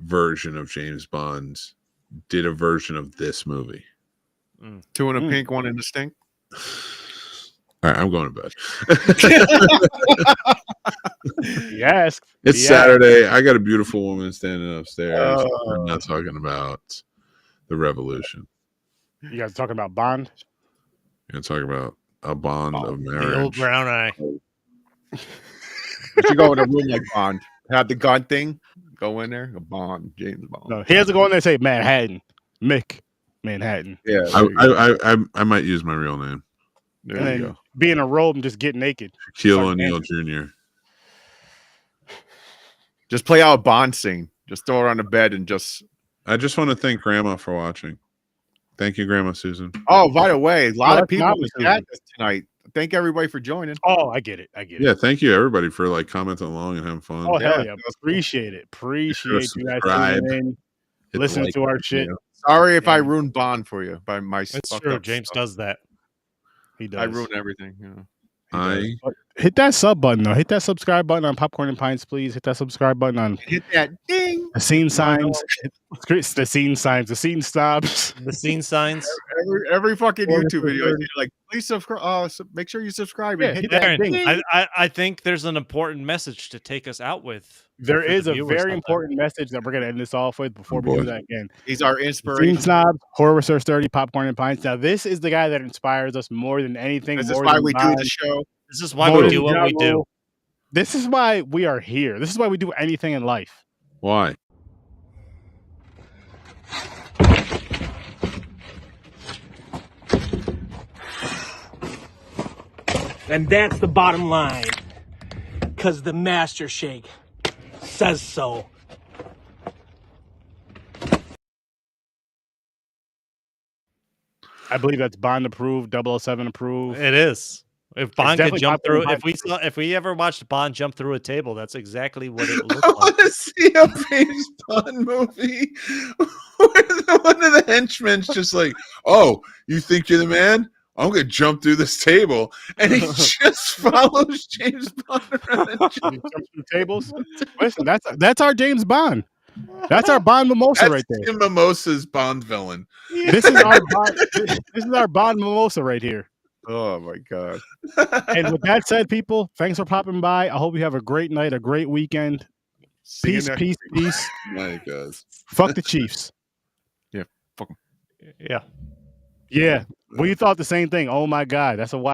version of James Bond did a version of this movie. 2 in a pink, 1 in the stink. All right, I'm going to bed. Yes. It's Saturday. I got a beautiful woman standing upstairs. Oh. I'm not talking about the revolution. You guys talking about Bond? You're talking about a bond of The old marriage. Brown Eye. You should go in a room like Bond. Have the gun thing. Go in there. A Bond. James Bond. No, he has to go in there and say Manhattan. Mick Manhattan. Yeah. there you go. I might use my real name. There And you then go. be in a robe and just get naked. Shaquille Fuck O'Neal Jr. Just play out a Bond scene. Just throw her on the bed and just. I just want to thank Grandma for watching. Thank you, Grandma Susan. Oh, by the way, a lot of that's people in not the chat tonight. Thank everybody for joining. Oh, I get it. Yeah, thank you everybody for like commenting along and having fun. Oh, hell Yeah, yeah. Appreciate it. Appreciate you guys subscribe. tuning in, Hit the listening like to our button, shit. yeah. Sorry if I Yeah. ruined Bond for you by my It's fucked true. up James stuff. does that. He does. I ruin everything. You know. I But hit that sub button, though. Hit that subscribe button on Popcorn and Pints, please. Hit that subscribe button on Hit that ding. the scene signs. The scene signs. The scene stops. The scene signs. Every fucking Or YouTube the video, I third- see, like, please subscribe. Make sure you subscribe Yeah, and hit hit that Aaron, ding. I think there's an important message to take us out with. There for is the a viewers very out there. important message that we're going to end this off with before we boy. do that again. He's our Scene inspiration. Snobs, Horror Research 30, Popcorn and Pints. Now, this is the guy that inspires us more than anything. This is more why than we do Bond, the show. This is why more we than do what we do. Jumbo. This is why we are here. This is why we do anything in life. why? And that's the bottom line. Because the Master Shake says so. I believe that's Bond approved, 007 approved. It is. If Bond could definitely jump Popcorn through, Pints. if we ever watched Bond jump through a table, that's exactly what it I looked like. want to see a James Bond movie where one of the henchmen's just like, "Oh, you think you're the man? I'm gonna jump through this table," and he just follows James Bond around. And He jumps through tables. Listen, that's our James Bond. That's our Bond mimosa That's right there. Tim Mimosa's Bond villain. This is our Bond. This is our Bond mimosa right here. Oh my god. And with that said, people, thanks for popping by. I hope you have a great night, a great weekend. See you Peace, next peace, peace. My God. Fuck the Chiefs. Yeah. Yeah. Well, you thought the same thing. Oh my God, that's a wild.